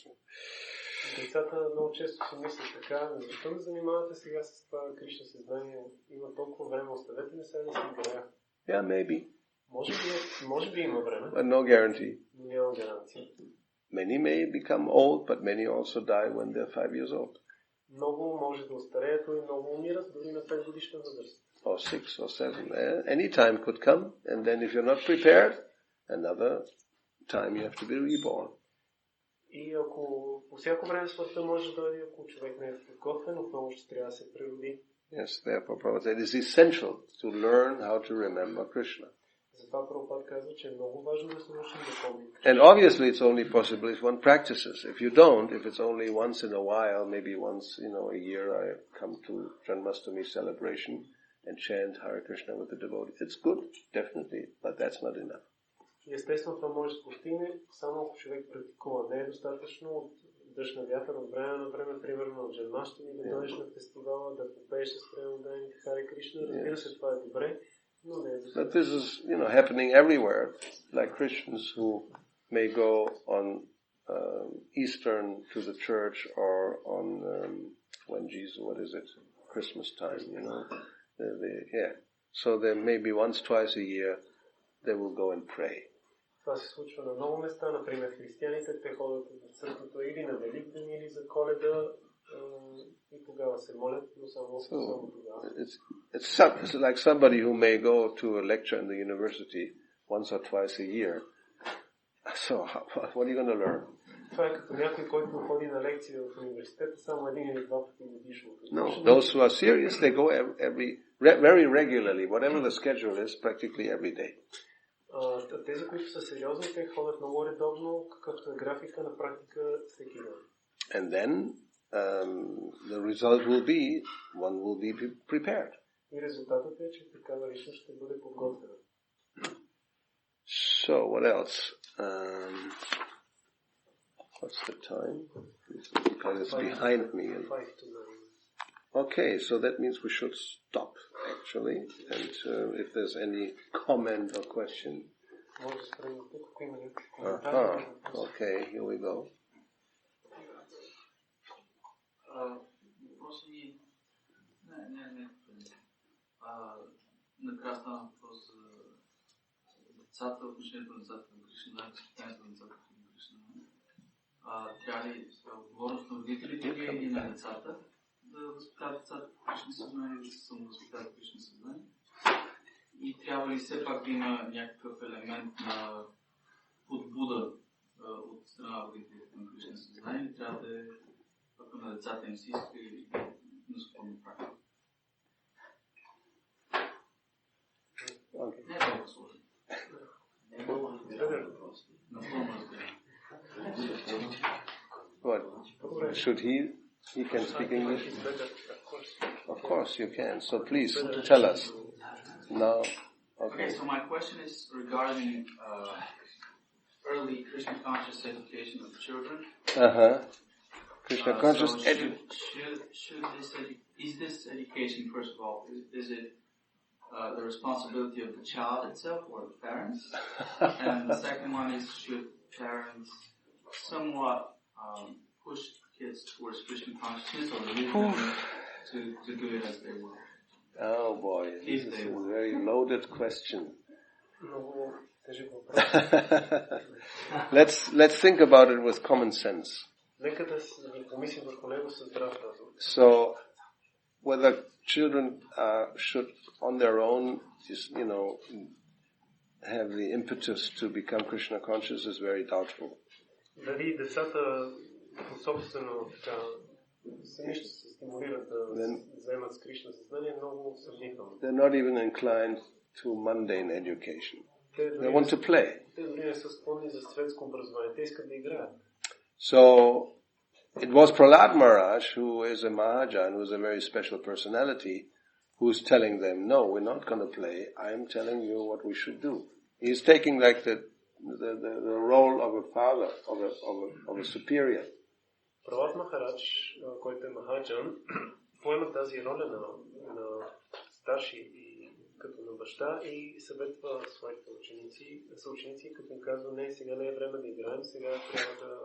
Speaker 3: Децата много често си мислят така, защо не занимавате сега с това Кришна съзнание? Има толкова време, оставете не сега да си играя.
Speaker 1: Yeah, maybe.
Speaker 3: Може би има време.
Speaker 1: But no guarantee.
Speaker 3: Но няма гаранция.
Speaker 1: Many may become old, but many also die when they're 5 years old.
Speaker 3: Много може да остареят, но и много умират, дори на 5 годишна възраст.
Speaker 1: Or 6 or 7. Any time could come, and then if you're not prepared, another time you have to be reborn.
Speaker 3: И ако по всяко време смъртта може да дойде, ако човек не е подготвен, отново ще трябва да се прероди.
Speaker 1: Yes, therefore Prabhupada said it is essential to learn how to remember Krishna.
Speaker 3: Затова Прабхупад казва, че е много важно да се научим да помним.
Speaker 1: And obviously it's only possible if one practices. If you don't, if it's only once in a while, maybe once, a year I come to Janmashtami celebration and chant Hare Krishna with the devotees. It's good, definitely, but that's not enough.
Speaker 3: И естествено това може да се постигне, само ако човек практикува. Не е достатъчно от дъжд на вятър, от време на време, примерно от Джанмаштами, да дойдеш на фестивала, да попееш с преданните Харе Кришна. Разбира се, това е добре, но не е достатъчно.
Speaker 1: But this is, happening everywhere, like Christians who may go on Eastern to the church or on when Jesus, Christmas time, So there maybe once, twice a year they will go and pray.
Speaker 3: Това се случва на много места, например християните, те ходят в църквата или на Великден, или за Коледа и тогава се молят, но само тогава.
Speaker 1: It's like somebody who may go to a lecture in the university once or twice a year. So what are you going to learn?
Speaker 3: Това е като някой, който ходи на лекция в университета само един или два пъти годишно.
Speaker 1: No, those who are serious, they go very regularly, whatever the schedule is, practically every day.
Speaker 3: Тези, които са сериозни, те ходят много редовно, какъвто е графика на практика всеки ден.
Speaker 1: And then the result will be, one will be prepared.
Speaker 3: И резултатът е, че такава личност ще бъде подготвена.
Speaker 1: So, what else? What's the time? Because it's behind me.
Speaker 3: 5 to 9.
Speaker 1: Okay, so that means we should stop, actually. And if there's any comment or question. Okay, here we go.
Speaker 5: Въпросът ми не. Накрая стана въпрос за децата, отношението на децата към Кришна, възпитанието на децата към Кришна. Трябва ли отговорност на родителите и на децата да възпитават децата в Кришна съзнание, да се самовъзпитават в Кришна съзнание? И трябва ли все пак да има някакъв елемент на подбуда от страна на родителите към Кришна съзнание? Или трябва да е пък на децата им си иска и на спомни прави? Не е толкова сложно.
Speaker 1: What? Should he can speak English? Of course you can. So please tell us. Now,
Speaker 5: Okay, so my question is regarding early Krishna conscious education of children.
Speaker 1: Krishna conscious
Speaker 5: so is this education, first of all, is it the responsibility of the child itself or the parents? And the second one is, should parents somewhat push kids towards Krishna consciousness or leave them to do it as they will?
Speaker 1: Oh boy, this is a very loaded question. Let's think about it with common sense. So, whether children should, on their own, just, have the impetus to become Krishna conscious is very doubtful.
Speaker 3: Дали децата по собствено сами ще се стимулират да вземат с Кришна съзнание, е много съмнително.
Speaker 1: They're not even inclined to mundane education. They want to play.
Speaker 3: Те дори не са склонни за светско образование. Те искат да играят.
Speaker 1: So, it was Prahlad Maharaj, who is a Mahajan, who is a very special personality, who's telling them, no, we're not going to play. I'm telling you what we should do. He's taking like the role of a father, of a superior.
Speaker 3: Пралад Махарадж, който е Махаджан, поема тази роля на старши и като на баща и съветва своите съученици, като им казва, не, сега не е време да играем, сега трябва да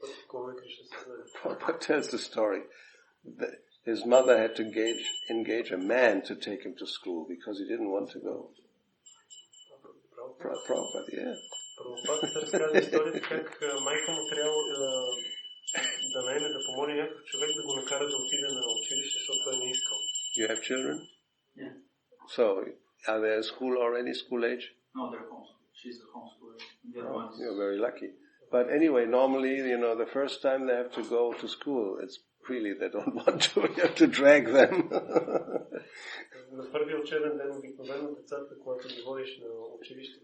Speaker 3: практикуваме Кришна съзнание.
Speaker 1: Prabhupada tells the story. His mother had to engage a man to take him to school because he didn't want to go. Prabhupada, yeah.
Speaker 3: Прабхупад се разказва историята как майка му трябвало да наеме, да помоли някакъв човек да го накара да отиде на училище, защото той не искал.
Speaker 1: You have children?
Speaker 5: Yeah.
Speaker 1: So, are they at school already, school age?
Speaker 5: No, they're homeschooled. She's a homeschooler. The other one is...
Speaker 1: You're very lucky. But anyway, normally, the first time they have to go to school, it's really they don't want to. You have to drag them.
Speaker 3: На първия учебен ден обикновено децата, когато ги водиш на училище,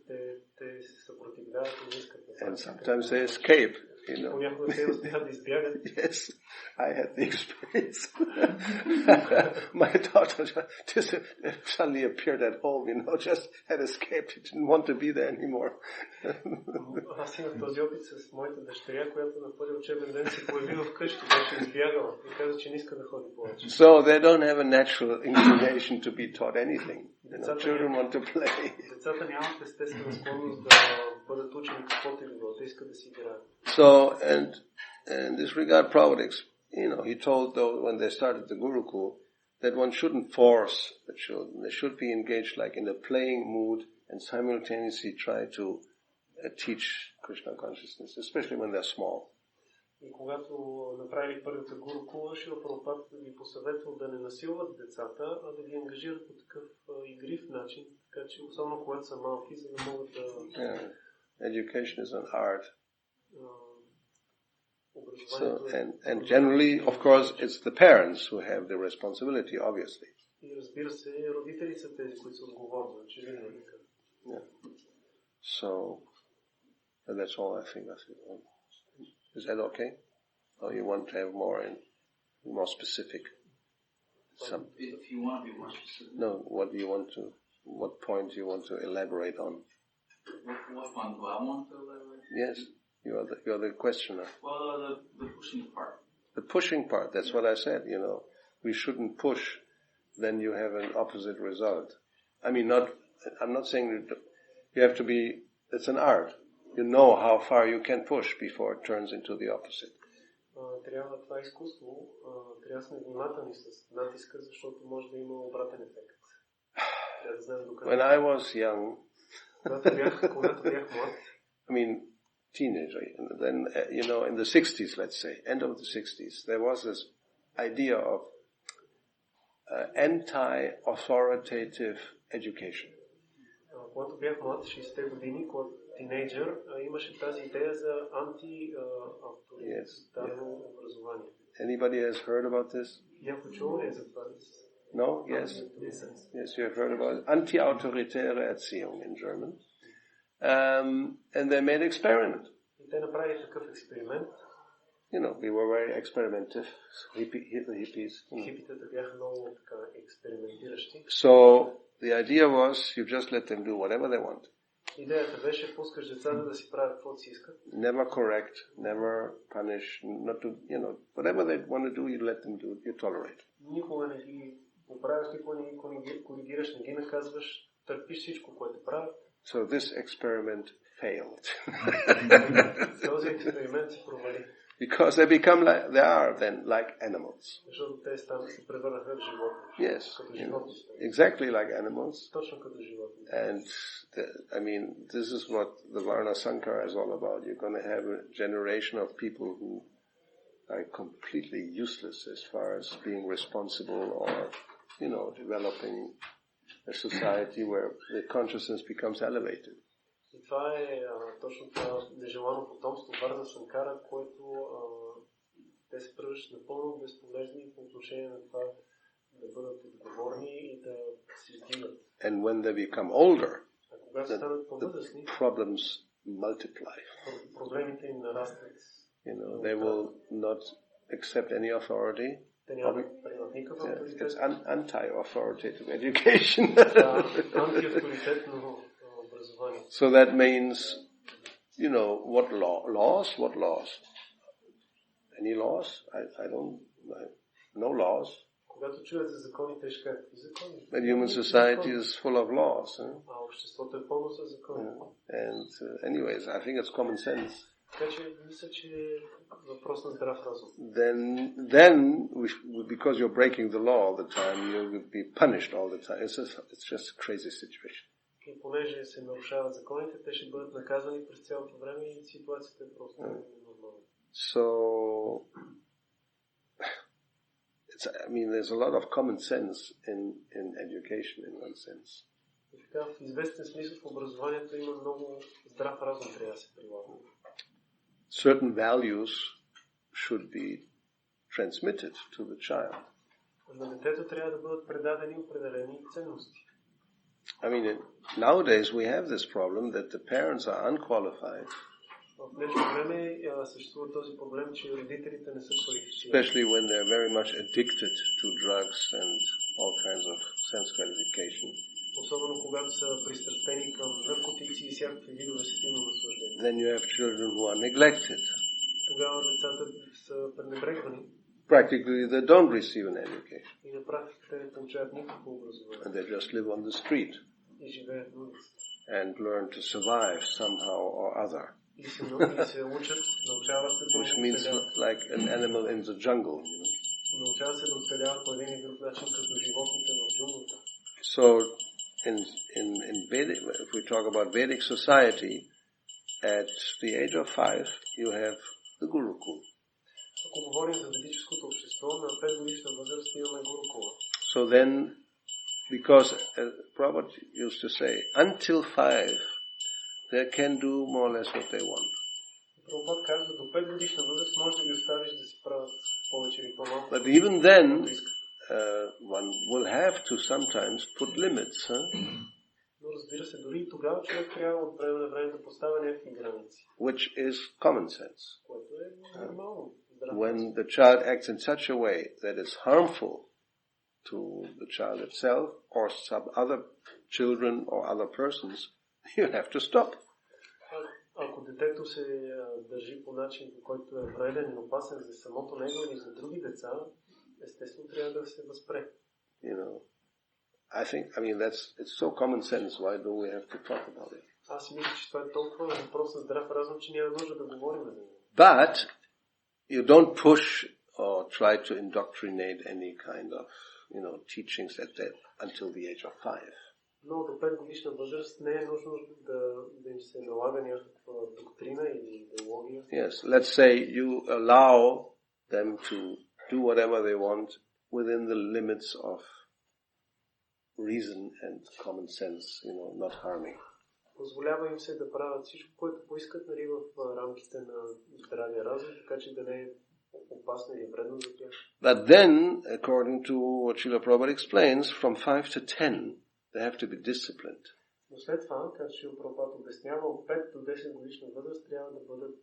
Speaker 3: те се съпротивляват и не искат.
Speaker 1: And sometimes they escape.
Speaker 3: Понякога те успяват да избягат.
Speaker 1: Yes, I had the experience. My daughter suddenly appeared at home, just had escaped. She didn't want to be there anymore.
Speaker 3: Аз имах този опит с моята дъщеря, която на първия учебен ден се появила вкъщи, беше избягала и каза, че не иска да ходи повече.
Speaker 1: So they don't have a natural inclination to be taught anything. Children want to play.
Speaker 3: Децата нямат естествена склонност да бъдат учени каквото и да било. Те искат да си играят.
Speaker 1: So, and in this regard, Prabhupada, he told though when they started the Gurukul that one shouldn't force the children. They should be engaged like in a playing mood and simultaneously try to teach Krishna consciousness, especially when they're small.
Speaker 3: И когато направили първата Гурукула, Шрила Прабхупад ги посъветвал да не насилват децата, а да ги ангажират по такъв игрив начин, така че особено когато са малки, за да могат да...
Speaker 1: Yeah. Education is an art. So, and generally, of course, it's the parents who have the responsibility, obviously.
Speaker 3: И разбира се, родителите са тези, които са отговорни, очевидно.
Speaker 1: Yeah. So, and that's all I think. Is that okay? Or you want to have more specific?
Speaker 5: If you want to be more specific.
Speaker 1: No, what point do you want to elaborate on?
Speaker 5: What one do I want to elaborate?
Speaker 1: Yes, you're the questioner.
Speaker 5: Well, the pushing part.
Speaker 1: The pushing part, that's what I said, we shouldn't push, then you have an opposite result. I mean, I'm not saying that you have to be, it's an art. You know how far you can push before it turns into the opposite.
Speaker 3: Трябва това изкуство, трябва да сме внимателни с натиска, защото може да има обратен ефект. Трябва да знаем докъде.
Speaker 1: When I was young,
Speaker 3: когато бях млад,
Speaker 1: I mean, teenager, then, in the 60s, let's say, end of the 60s, there was this idea of anti-authoritative education.
Speaker 3: Когато бях млад, 60-те години, когато тинейджър, имаше тази идея за анти-авторитарно образование.
Speaker 1: Anybody has heard about this?
Speaker 3: Някой чул ли е за това?
Speaker 1: No? Yes? Yes, you have heard about it. Anti-autoritäre Erziehung in German. And they made an experiment.
Speaker 3: И те направили такъв експеримент.
Speaker 1: You know, we were very experimental, hippies.
Speaker 3: Хипитата бяха много така експериментиращи.
Speaker 1: So the idea was you just let them do whatever they want.
Speaker 3: Идеята беше пускаш децата да си правят каквото си искат.
Speaker 1: Never correct, never punish, not to, whatever they want to do, you let them do, you tolerate.
Speaker 3: Никога не ги поправяш, никога не ги коригираш, не ги наказваш, търпиш всичко, което правят.
Speaker 1: So this experiment failed.
Speaker 3: Този експеримент се провали.
Speaker 1: Because they are then like animals.
Speaker 3: Защото те се превърнаха в животни.
Speaker 1: Yes,
Speaker 3: Като животни.
Speaker 1: exactly like animals.
Speaker 3: Точно като животни.
Speaker 1: And this is what the Varna Sankara is all about. You're going to have a generation of people who are completely useless as far as being responsible or, developing a society where the consciousness becomes elevated.
Speaker 3: И това е точно това нежелано потомство, Варна Санкара, което те се превръщат напълно безполезни по отношение на това да бъдат отговорни и да се издигат.
Speaker 1: And when they become older,
Speaker 3: а когато станат по-възрастни,
Speaker 1: problems multiply.
Speaker 3: Проблемите им нарастват.
Speaker 1: They will not accept any authority.
Speaker 3: Те няма да приемат никакъв авторитет.
Speaker 1: It's anti-authoritative education.
Speaker 3: Антиавторитетно образование.
Speaker 1: So that means, what laws? What laws? Any laws? No laws.
Speaker 3: Когато чуят за закони, те ще кажат закони.
Speaker 1: But human society is full of laws.
Speaker 3: А обществото е пълно със закони.
Speaker 1: And anyways, I think it's common sense.
Speaker 3: Така че мисля, че е въпрос на здрав разум.
Speaker 1: Then because you're breaking the law all the time, you will be punished all the time. It's just a crazy situation.
Speaker 3: И понеже се нарушават законите, те ще бъдат наказани през цялото време и ситуацията е просто нормална.
Speaker 1: So, there's a lot of common sense in education in one sense.
Speaker 3: И така, в известен смисъл в образованието има много здрав разум, трябва да се прилага.
Speaker 1: Certain values should be transmitted to the child.
Speaker 3: На детето трябва да бъдат предадени определени ценности.
Speaker 1: Nowadays we have this problem that the parents are unqualified.
Speaker 3: В днешно време съществува този проблем, че родителите не са квалифицирани.
Speaker 1: Especially when they're very much addicted to drugs and all kinds of sense gratification.
Speaker 3: Особено когато са пристрастени към наркотици и всякакви видове сетивно наслаждение.
Speaker 1: Then you have children who are neglected.
Speaker 3: Тогава децата са пренебрегвани.
Speaker 1: Practically they don't receive an education.
Speaker 3: И на практика те не получават никакво образование.
Speaker 1: And they just live on the street.
Speaker 3: И живеят на улицата.
Speaker 1: And learn to survive somehow or other.
Speaker 3: И се учат, научават се да
Speaker 1: Which means like an animal in the jungle.
Speaker 3: Научават се да оцеляват по един и друг начин като животните в джунглата.
Speaker 1: So in Vedic, if we talk about Vedic society, at the age of 5, you have the Gurukul.
Speaker 3: Ако говорим за ведическото общество, на 5 годишна възраст имаме Гурукула.
Speaker 1: So then, because Prabhupada used to say, until 5, they can do more or less what they want.
Speaker 3: Прабхупад казва, до 5 годишна възраст може да ги оставиш да си правят повече или по-малко.
Speaker 1: But even then, one will have to sometimes put limits.
Speaker 3: Но разбира се, дори и тогава човек трябва от време на време да поставя някакви граници.
Speaker 1: Which is common sense.
Speaker 3: Което е нормално.
Speaker 1: When the child acts in such a way that is harmful to the child itself or some other children or other persons, you have to stop.
Speaker 3: Ако детето се държи по начин, по който е вреден и опасен за самото него или за други деца, естествено трябва да се възпре.
Speaker 1: It's so common sense. Why do we have to talk about it?
Speaker 3: Аз мисля, че това е толкова въпрос на здрав разум, че няма нужда да говорим за него.
Speaker 1: But you don't push or try to indoctrinate any kind of, teachings until the age of 5.
Speaker 3: Но до 5 годишна възраст не е нужно да им се налага някаква доктрина или идеология.
Speaker 1: Yes, let's say you allow them to do whatever they want within the limits of reason and common sense, not harming.
Speaker 3: Позволява им се да правят всичко, което поискат, в рамките на здравия разум, така че да не е опасно или вредно за тях.
Speaker 1: But then, according to what Srila Prabhupada explains, from 5 to 10, they have to be disciplined.
Speaker 3: Но след това, както Шрила Прабхупада обяснява, от 5 до 10 годишна възраст трябва да бъдат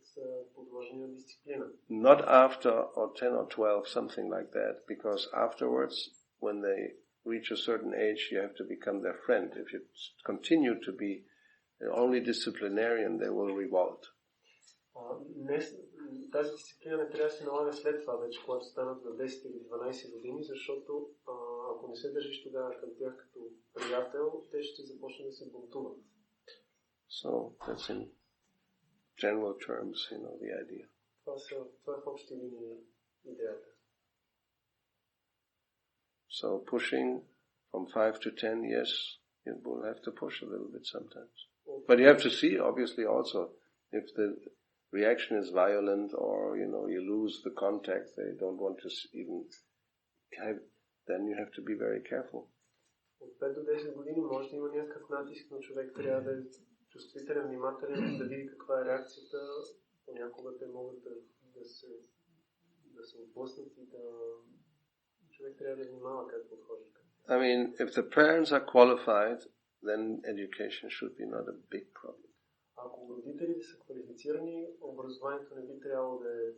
Speaker 3: подложени на дисциплина.
Speaker 1: Not after or 10 or 12, something like that, because afterwards, when they reach a certain age, you have to become their friend. If you continue to be only disciplinarian, they will revolt.
Speaker 3: Тази дисциплина не трябва да се налага след това, вече когато станат на 10 или 12 години, защото ако не се държиш тогава към тях като приятел, те ще започнат да се бунтуват.
Speaker 1: So that's in general terms, the idea.
Speaker 3: Това е в общи линии идеята.
Speaker 1: So pushing from 5 to 10, yes, you will have to push a little bit sometimes. But you have to see, obviously, also, if the reaction is violent or, you lose the contact, they don't want to even have, then you have to be very careful.
Speaker 3: От 5 до 10 години може да има някакъв натиск, но човек трябва да е чувствителен, внимателен, да види каква е реакцията. Понякога те могат да се отблъснат и човек трябва да внимава как подхожда.
Speaker 1: I mean, if the parents are qualified, then education should be not a big problem.
Speaker 3: Ако родителите са квалифицирани, образованието не би трябвало да е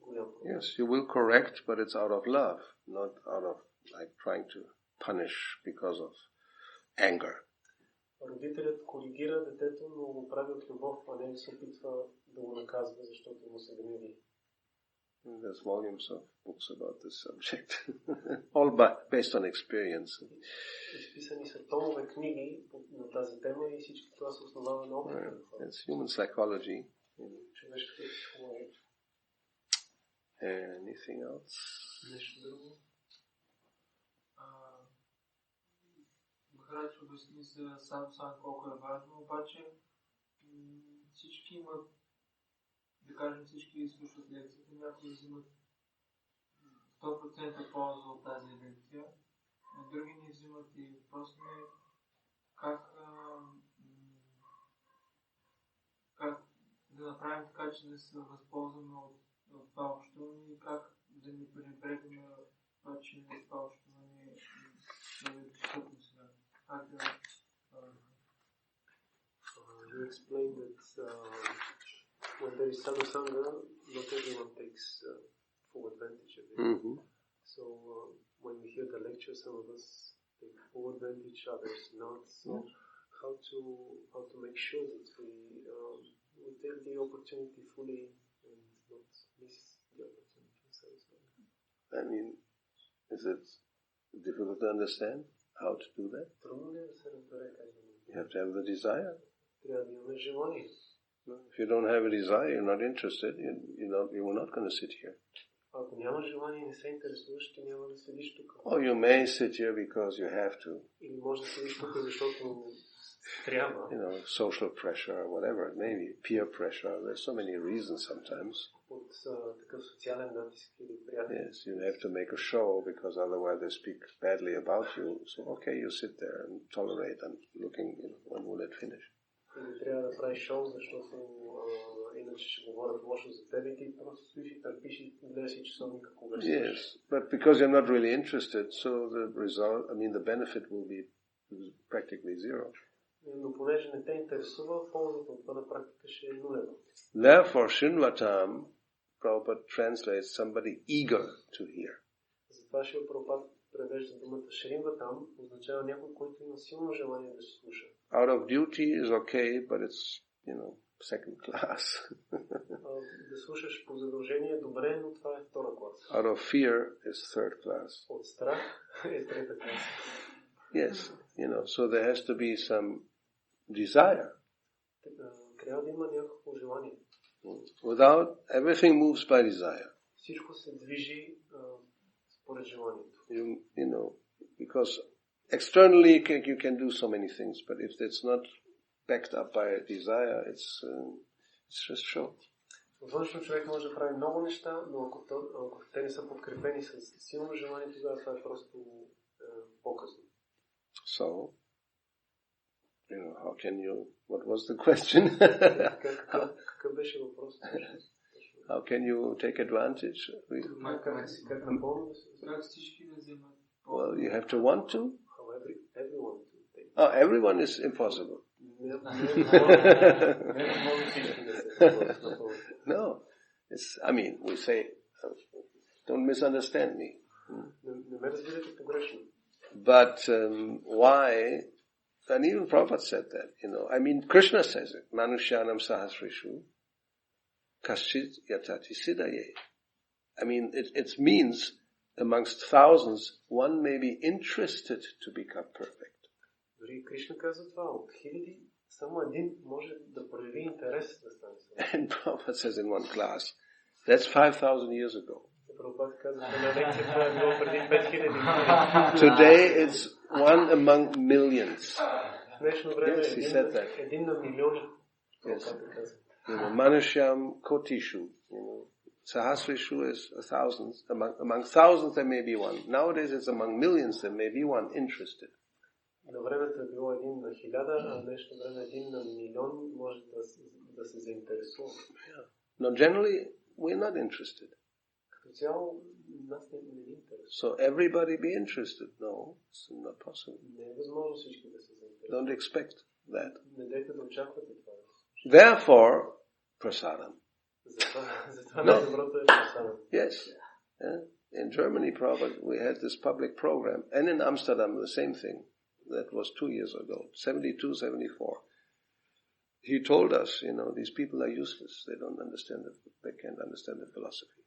Speaker 3: голям проблем.
Speaker 1: Yes, you will correct, but it's out of love, not out of trying to punish because of anger.
Speaker 3: Родителят коригира детето, но го прави от любов, а не се опитва да го наказва, защото му се гневи.
Speaker 1: There's volumes of books about this subject, all based on experience.
Speaker 3: Изписани са томове книги на тази тема и всички това се основава на опита.
Speaker 1: It's human psychology.
Speaker 3: Човешката психология.
Speaker 1: Anything else?
Speaker 3: Нещо друго?
Speaker 5: Махарадж обясни за сам колко е важно, обаче всички имат, да кажем, всички слушат лекцията, някои взимат 100% полза от тази лекция, а други не взимат и въпросът ми е как да направим така, че да се възползваме от това общуване и как да не пренебрегваме това, че това общуване е достъпно сега.
Speaker 3: You explained that when there is sadhusanga, not everyone takes full advantage of it.
Speaker 1: Mm-hmm.
Speaker 3: So when we hear the lecture, some of us take full advantage, others not. So how to make sure that we take the opportunity fully and not miss the opportunity.
Speaker 1: I mean, is it difficult to understand how to do that? You have to have the desire. If you don't have a desire, you're not interested, you're not going to sit here. Or you may sit here because you have to. Social pressure or whatever it may be, peer pressure. There's so many reasons sometimes. Yes, you have to make a show because otherwise they speak badly about you. So okay, you sit there and tolerate and looking, when will it finish? Yes, but because you're not really interested, so the result, the benefit will be practically zero.
Speaker 3: Но понеже не те интересува, ползата от това на практика ще е нулева.
Speaker 1: Therefore, Srinvatam, Prabhupada translates somebody eager to hear.
Speaker 3: Затова Шрила Прабхупада превежда думата Шринватам, означава някой, който има силно желание да се слуша.
Speaker 1: Out of duty is okay, but it's, second class.
Speaker 3: Да слушаш по задължение добре, но това е втора класа.
Speaker 1: Out of fear is third class.
Speaker 3: От страх е трета класа.
Speaker 1: Yes, so there has to be some desire.
Speaker 3: Трябва да има някакво желание.
Speaker 1: Without, everything moves by desire.
Speaker 3: Всичко се движи според желанието.
Speaker 1: Because externally you can do so many things, but if it's not backed up by a desire, it's just show.
Speaker 3: Външно човек може да прави много неща, но ако те не са подкрепени с силно желание, тогава това е просто показно.
Speaker 1: So, how can you, what was the question?
Speaker 3: Какъв беше въпрос?
Speaker 1: How can you take advantage? Well, you have to want to.
Speaker 3: Everyone to take.
Speaker 1: Everyone is impossible. No, it's, I mean, we say, don't misunderstand me. But why? And even Prabhupada said that, I mean, Krishna says it, Manushyanam Sahasrishu Kaschit Yatati Siddhaye. I mean, it means amongst thousands, one may be interested to become perfect.
Speaker 3: Дори Кришна казва това, от хиляди само един може да прояви интерес да стане съвършен.
Speaker 1: And Prabhupada says in one class, that's 5,000 years ago.
Speaker 3: Прабхупад казва, една лекция това е било преди 5000.
Speaker 1: Today it's one among millions.
Speaker 3: В днешно време един на милиони.
Speaker 1: Manushyam Kotishu. Sahasrishu is thousands. Among thousands there may be one. Nowadays it's among millions there may be one interested.
Speaker 3: На времето е било един на 1000, а в днешно време един на милион може да се заинтересува.
Speaker 1: No, generally we're not interested.
Speaker 3: Като цяло нас не ни интересува.
Speaker 1: So everybody be interested. No, it's not possible.
Speaker 3: Не е възможно всички да се заинтересуват.
Speaker 1: Don't expect that.
Speaker 3: Не дайте да очаквате това.
Speaker 1: Therefore, prasadam.
Speaker 3: Затова най-доброто е праsadam.
Speaker 1: Yes. In Germany, probably, we had this public program. And in Amsterdam, the same thing. That was 2 years ago, 72, 74. He told us, these people are useless. They don't understand they can't understand the philosophy.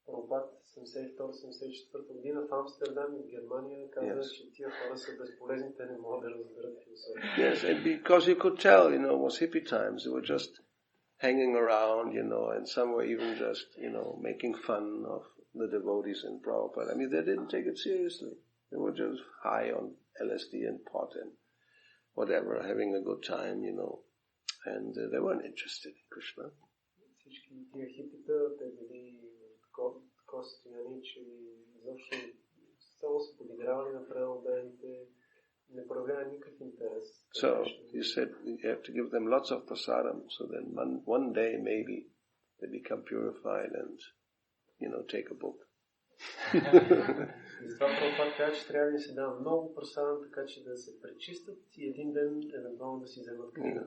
Speaker 3: Прабхупад 72-74 година в Амстердам и в Германия каза, че тия хора са безполезни, те не могат да разберат философията.
Speaker 1: Yes, and because you could tell, it was hippie times. They were just hanging around, and some were even just, making fun of the devotees in Prabhupada. I mean, they didn't take it seriously. They were just high on LSD and pot and whatever, having a good time, and they weren't interested in Krishna.
Speaker 3: Всички тия хипита, те били такова състояние, че изобщо само се подигравали на преданните, не проявява никакъв интерес.
Speaker 1: So, you said you have to give them lots of prasadam, so then one day maybe they become purified and, take a book.
Speaker 3: Затова Прабхупад каза, че трябва да се дава много прасадам, така че да се пречистят и един ден евентуално да си вземат книга.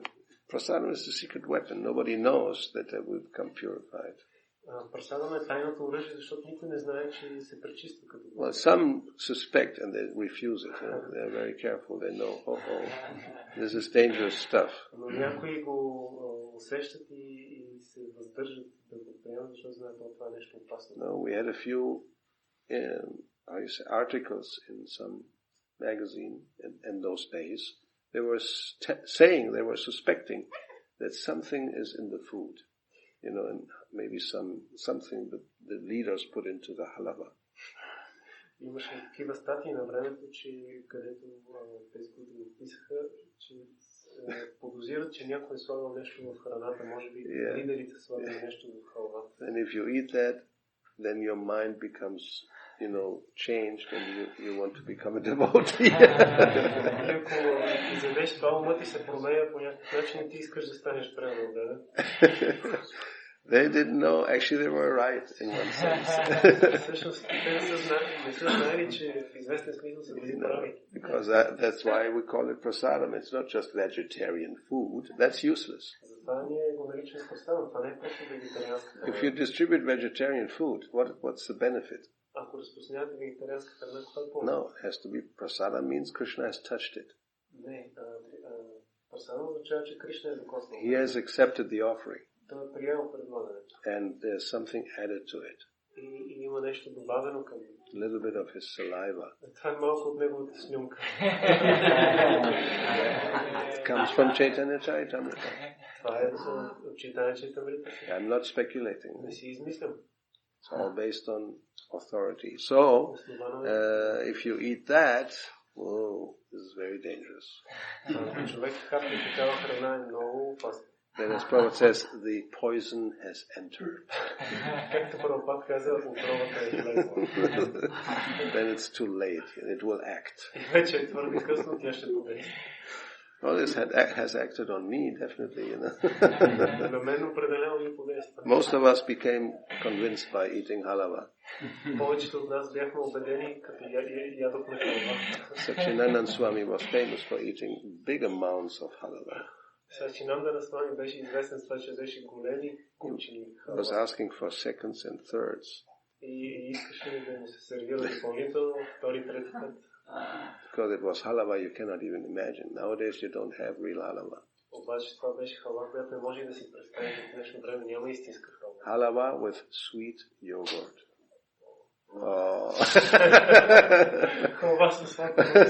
Speaker 1: Prasadam is the secret weapon. Nobody knows that they will become purified.
Speaker 3: Прасадам е тайното оръжие, защото никой не знае, че се пречиства като
Speaker 1: Well, some suspect and they refuse it. They're very careful. They know, this is dangerous stuff.
Speaker 3: Но някои го усещат и се въздържат да го приемат, защото знаят, това е нещо опасно.
Speaker 1: No, we had a few articles in some magazine in those days. They were saying, they were suspecting that something is in the food, and maybe something that the leaders put into the halava.
Speaker 3: Имаше такива статии на времето, че където тези, които го писаха, че подозират, че някой е слагал нещо в храната, може би лидерите слагали нещо в халвата.
Speaker 1: And if you eat that, then your mind becomes, changed and you want to become a devotee.
Speaker 3: Ако изядеш това, умът ти се променя по някакъв начин и ти искаш да станеш предан.
Speaker 1: They didn't know. Actually, they were right in one sense. Because that's why we call it prasadam. It's not just vegetarian food. That's useless. If you distribute vegetarian food, what's the benefit? No, it has to be prasadam means Krishna has touched it. He has accepted the offering. And there's something added to it. A little bit of his saliva. It comes from Chaitanya Charitamrita. I'm not speculating. It's all based on authority. So, if you eat that, this is very dangerous. Then as Prabhupada says, the poison has entered. Then it's too late. It will act. Well, this has acted on me, definitely, Most of us became convinced by eating halava. Satchidananda Swami was famous for eating big amounts of halava.
Speaker 3: Сачинанда Свами беше известен с това, че беше големи купчини
Speaker 1: He was
Speaker 3: халва.
Speaker 1: asking for seconds and thirds.
Speaker 3: И искаше да му се сервира допълнително втори, трети път.
Speaker 1: Because it was halava you cannot even imagine. Nowadays you don't have real halava.
Speaker 3: Обаче това беше халва, която не може да си представите в днешно време. Няма истинска халва.
Speaker 1: Halava with sweet yogurt. Oh.
Speaker 3: Халва с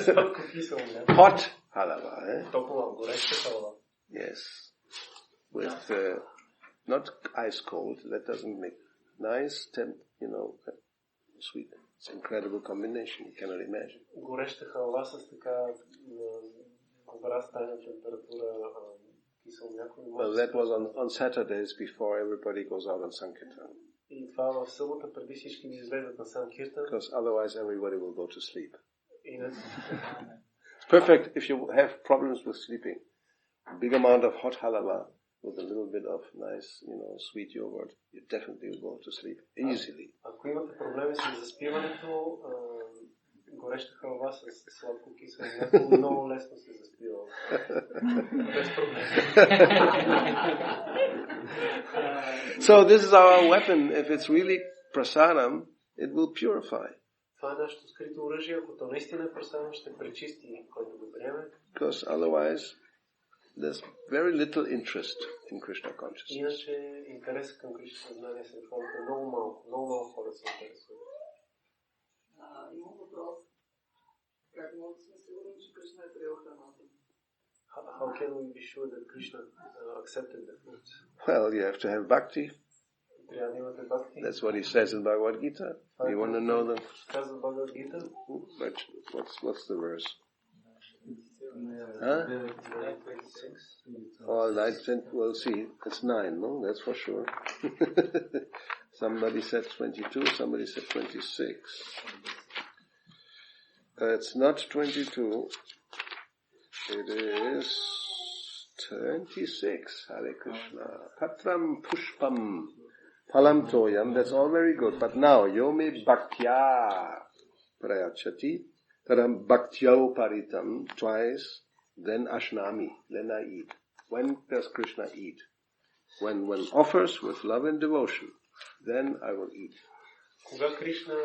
Speaker 3: сладко кисело мляко.
Speaker 1: Hot halava, eh?
Speaker 3: Топла, гореща халва.
Speaker 1: Yes. With not ice cold. That doesn't make nice, sweet. It's an incredible combination. You cannot imagine.
Speaker 3: Гореща халва с така добра стайна температура кисело мляко.
Speaker 1: Well, that was on Saturdays before everybody goes out on Sankirtan.
Speaker 3: И това в събота преди всички да излезат на Санкиртан.
Speaker 1: Because otherwise everybody will go to sleep.
Speaker 3: Иначе
Speaker 1: It's perfect if you have problems with sleeping. A big amount of hot halava with a little bit of nice, sweet yogurt, you definitely will go to sleep easily.
Speaker 3: Ако имате проблеми с заспиването, гореща халва с сладко кисело мляко много лесно се заспива. Без проблем.
Speaker 1: So this is our weapon. If it's really prasadam, it will purify.
Speaker 3: Това е нашето скрито оръжие, ако то наистина е прасадам, ще пречисти който го приеме.
Speaker 1: Because otherwise, there's very little interest in Krishna consciousness.
Speaker 3: Иначе интерес към Кришна съзнание сред хората е много малко хора се интересуват.
Speaker 6: Имам въпрос. Как може да сме сигурни, че Кришна е приел храната?
Speaker 3: How can we be sure that Krishna accepted the foods?
Speaker 1: Well, you have to have bhakti.
Speaker 3: Трябва да имате бхакти.
Speaker 1: That's what he says in Bhagavad Gita. You want to know the...
Speaker 3: Казва Бхагавад Гита.
Speaker 1: What's the verse? Huh? Oh, we'll see. It's 9, no? That's for sure. Somebody said 22, somebody said 26. It's not 22. It is 26. Hare Krishna. Patram pushpam phalam toyam. That's all very good. But now, yomi bhaktya prayachati. Taram bhaktyau paritam, twice, then ashnami, then I eat. When does Krishna eat? When offers with love and devotion, then I will eat.
Speaker 3: Кога Кришна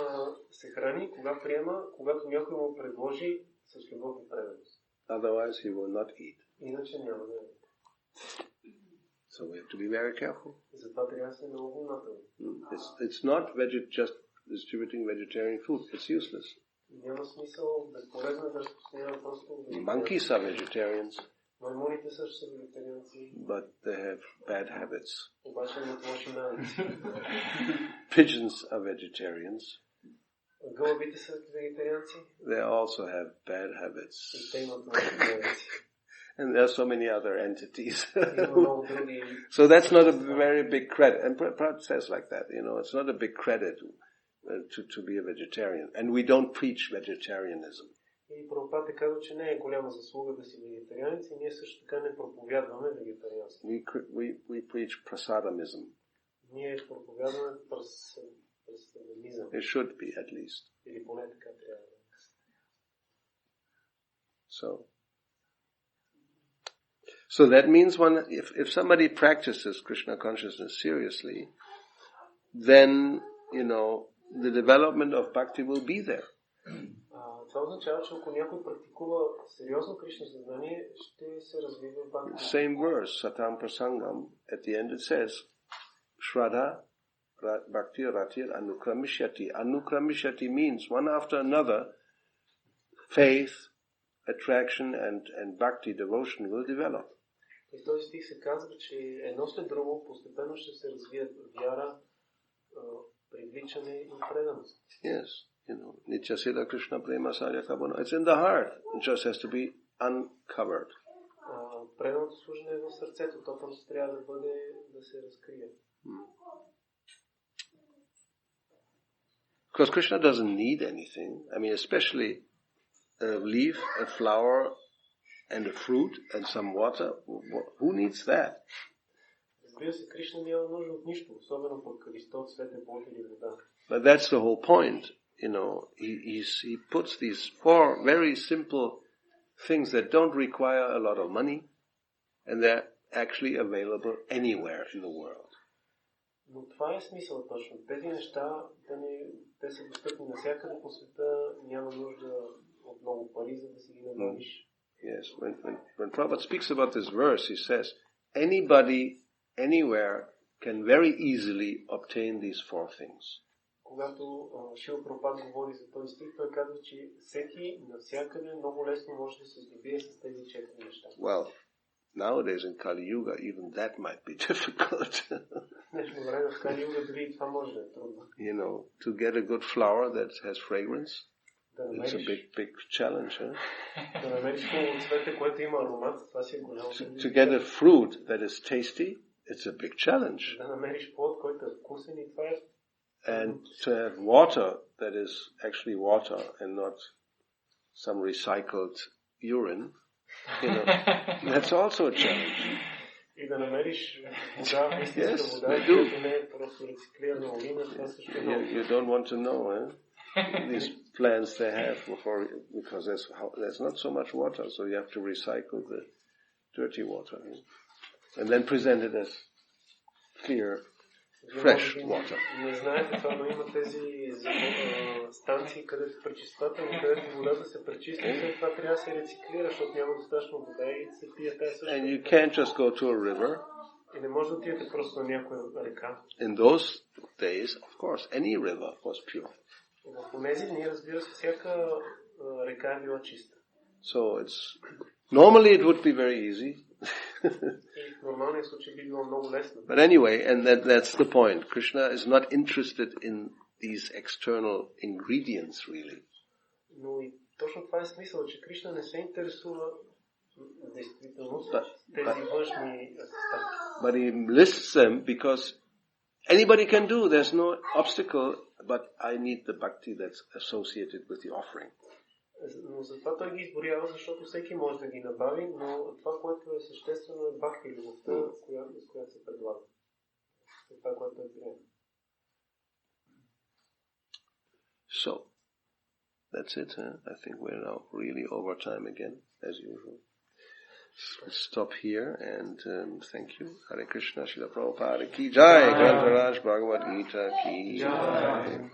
Speaker 3: се храни, кога приема, когато някой му предложи с любов и преданост.
Speaker 1: Otherwise he will not eat.
Speaker 3: Иначе няма да яде.
Speaker 1: So we have to be very careful.
Speaker 3: Затова трябва да сме много внимателни.
Speaker 1: It's not just distributing vegetarian food. It's useless.
Speaker 3: Няма смисъл безполезно да разпространява просто
Speaker 1: Monkeys are vegetarians,
Speaker 3: маймуните също са вегетарианци,
Speaker 1: but they have bad habits.
Speaker 3: обаче имат лоши навици.
Speaker 1: Pigeons are vegetarians.
Speaker 3: Гълъбите са вегетарианци
Speaker 1: They also have bad habits.
Speaker 3: и те имат лоши навици.
Speaker 1: And there are so many other entities.
Speaker 3: Има много други.
Speaker 1: So that's not a very big credit. And Prabhupada says like that, it's not a big credit to be a vegetarian. And we don't preach vegetarianism.
Speaker 3: И Прабхупад е казал, че не е голяма заслуга да си вегетарианец и ние също така не проповядваме вегетарианство.
Speaker 1: We preach prasadamism.
Speaker 3: Ние проповядваме праsadamizъм.
Speaker 1: It should be at least.
Speaker 3: Или поне така трябва да е.
Speaker 1: So that means if somebody practices Krishna consciousness seriously, then, the development of bhakti will be there.
Speaker 3: Това означава, че ако някой практикува сериозно Кришна съзнание, ще се развива бхакти.
Speaker 1: Same verse, Satam Prasangam, at the end it says, Shraddha Bhakti Ratir Anukramishati. Anukramishati means one after another, faith, attraction and bhakti, devotion will develop.
Speaker 3: И в този стих се казва, че едно след друго постепенно ще се развият вяра, привличане и преданост.
Speaker 1: Yes, Nitya Sila Krishna Prema Sarya Kabana. It's in the heart. It just has to be uncovered.
Speaker 3: Преданото служене е в сърцето. То просто трябва да се разкрие.
Speaker 1: Because Krishna doesn't need anything. I mean, especially a leaf, a flower, and a fruit, and some water. Who needs that?
Speaker 3: Разбира се, Кришна няма нужда от нищо, особено пък листок, цветен плод или вода.
Speaker 1: But that's the whole point. He puts these 4 very simple things that don't require a lot of money. And they're actually available anywhere in the world.
Speaker 3: Но това е смисъл точно. Тези неща, те са достъпни навсякъде по света, няма нужда от много пари, за да си ги набавиш.
Speaker 1: Yes, when Prabhupada speaks about this verse, he says, anybody, anywhere, can very easily obtain these four things.
Speaker 3: Когато Шрила Прабхупада говори за този стих, той казва, че всеки навсякъде много лесно може да се здобие с тези четири неща.
Speaker 1: Well, nowadays in Kali Yuga, even that might be difficult.
Speaker 3: Днешно време в Кали Юга дори това може да е трудно.
Speaker 1: You know, to get a good flower that has fragrance, it's a big challenge. Huh?
Speaker 3: Да намериш хубаво цвете, което има аромат, това си е голямо.
Speaker 1: To get a fruit that is tasty, it's a big challenge.
Speaker 3: Да намериш плод, който е вкусен и това е.
Speaker 1: And to have water that is actually water and not some recycled urine, you know, that's also a challenge.
Speaker 3: И да намериш вода, истинска вода, която не е просто рециклирана урина, това също е много.
Speaker 1: You don't want to know, these plants they have because there's not so much water, so you have to recycle the dirty water and then present it as clear, fresh water.
Speaker 3: Не знаете това, но има тези станции, където пречиствателни, където водата се пречиства, след това трябва да се рециклира, защото няма достатъчно вода и се пие тази също.
Speaker 1: And you can't just go to a river.
Speaker 3: И не може да отидете просто на някоя река.
Speaker 1: In those days, of course, any river was pure.
Speaker 3: В тези дни, разбира се, всяка река е била чиста.
Speaker 1: So normally it would be very easy.
Speaker 3: И в нормалния случай би било много лесно.
Speaker 1: But anyway, and that's the point. Krishna is not interested in these external ingredients really.
Speaker 3: Но и точно това е смисъл, че Кришна не се интересува действително с тези външни съставки.
Speaker 1: But he lists them because anybody can do. There's no obstacle, but I need the bhakti that's associated with the offering.
Speaker 3: Но затова той ги изборява, защото всеки може да ги набави, но това, което е съществено е бхакти, любовта, с която се предлага. Това, което е приема.
Speaker 1: So, that's it. I think we're now really over time again, as usual. Let's stop here and thank you. Hare Krishna, Srila Prabhupada ki jai. Grantaraj Bhagavad Gita ki jai.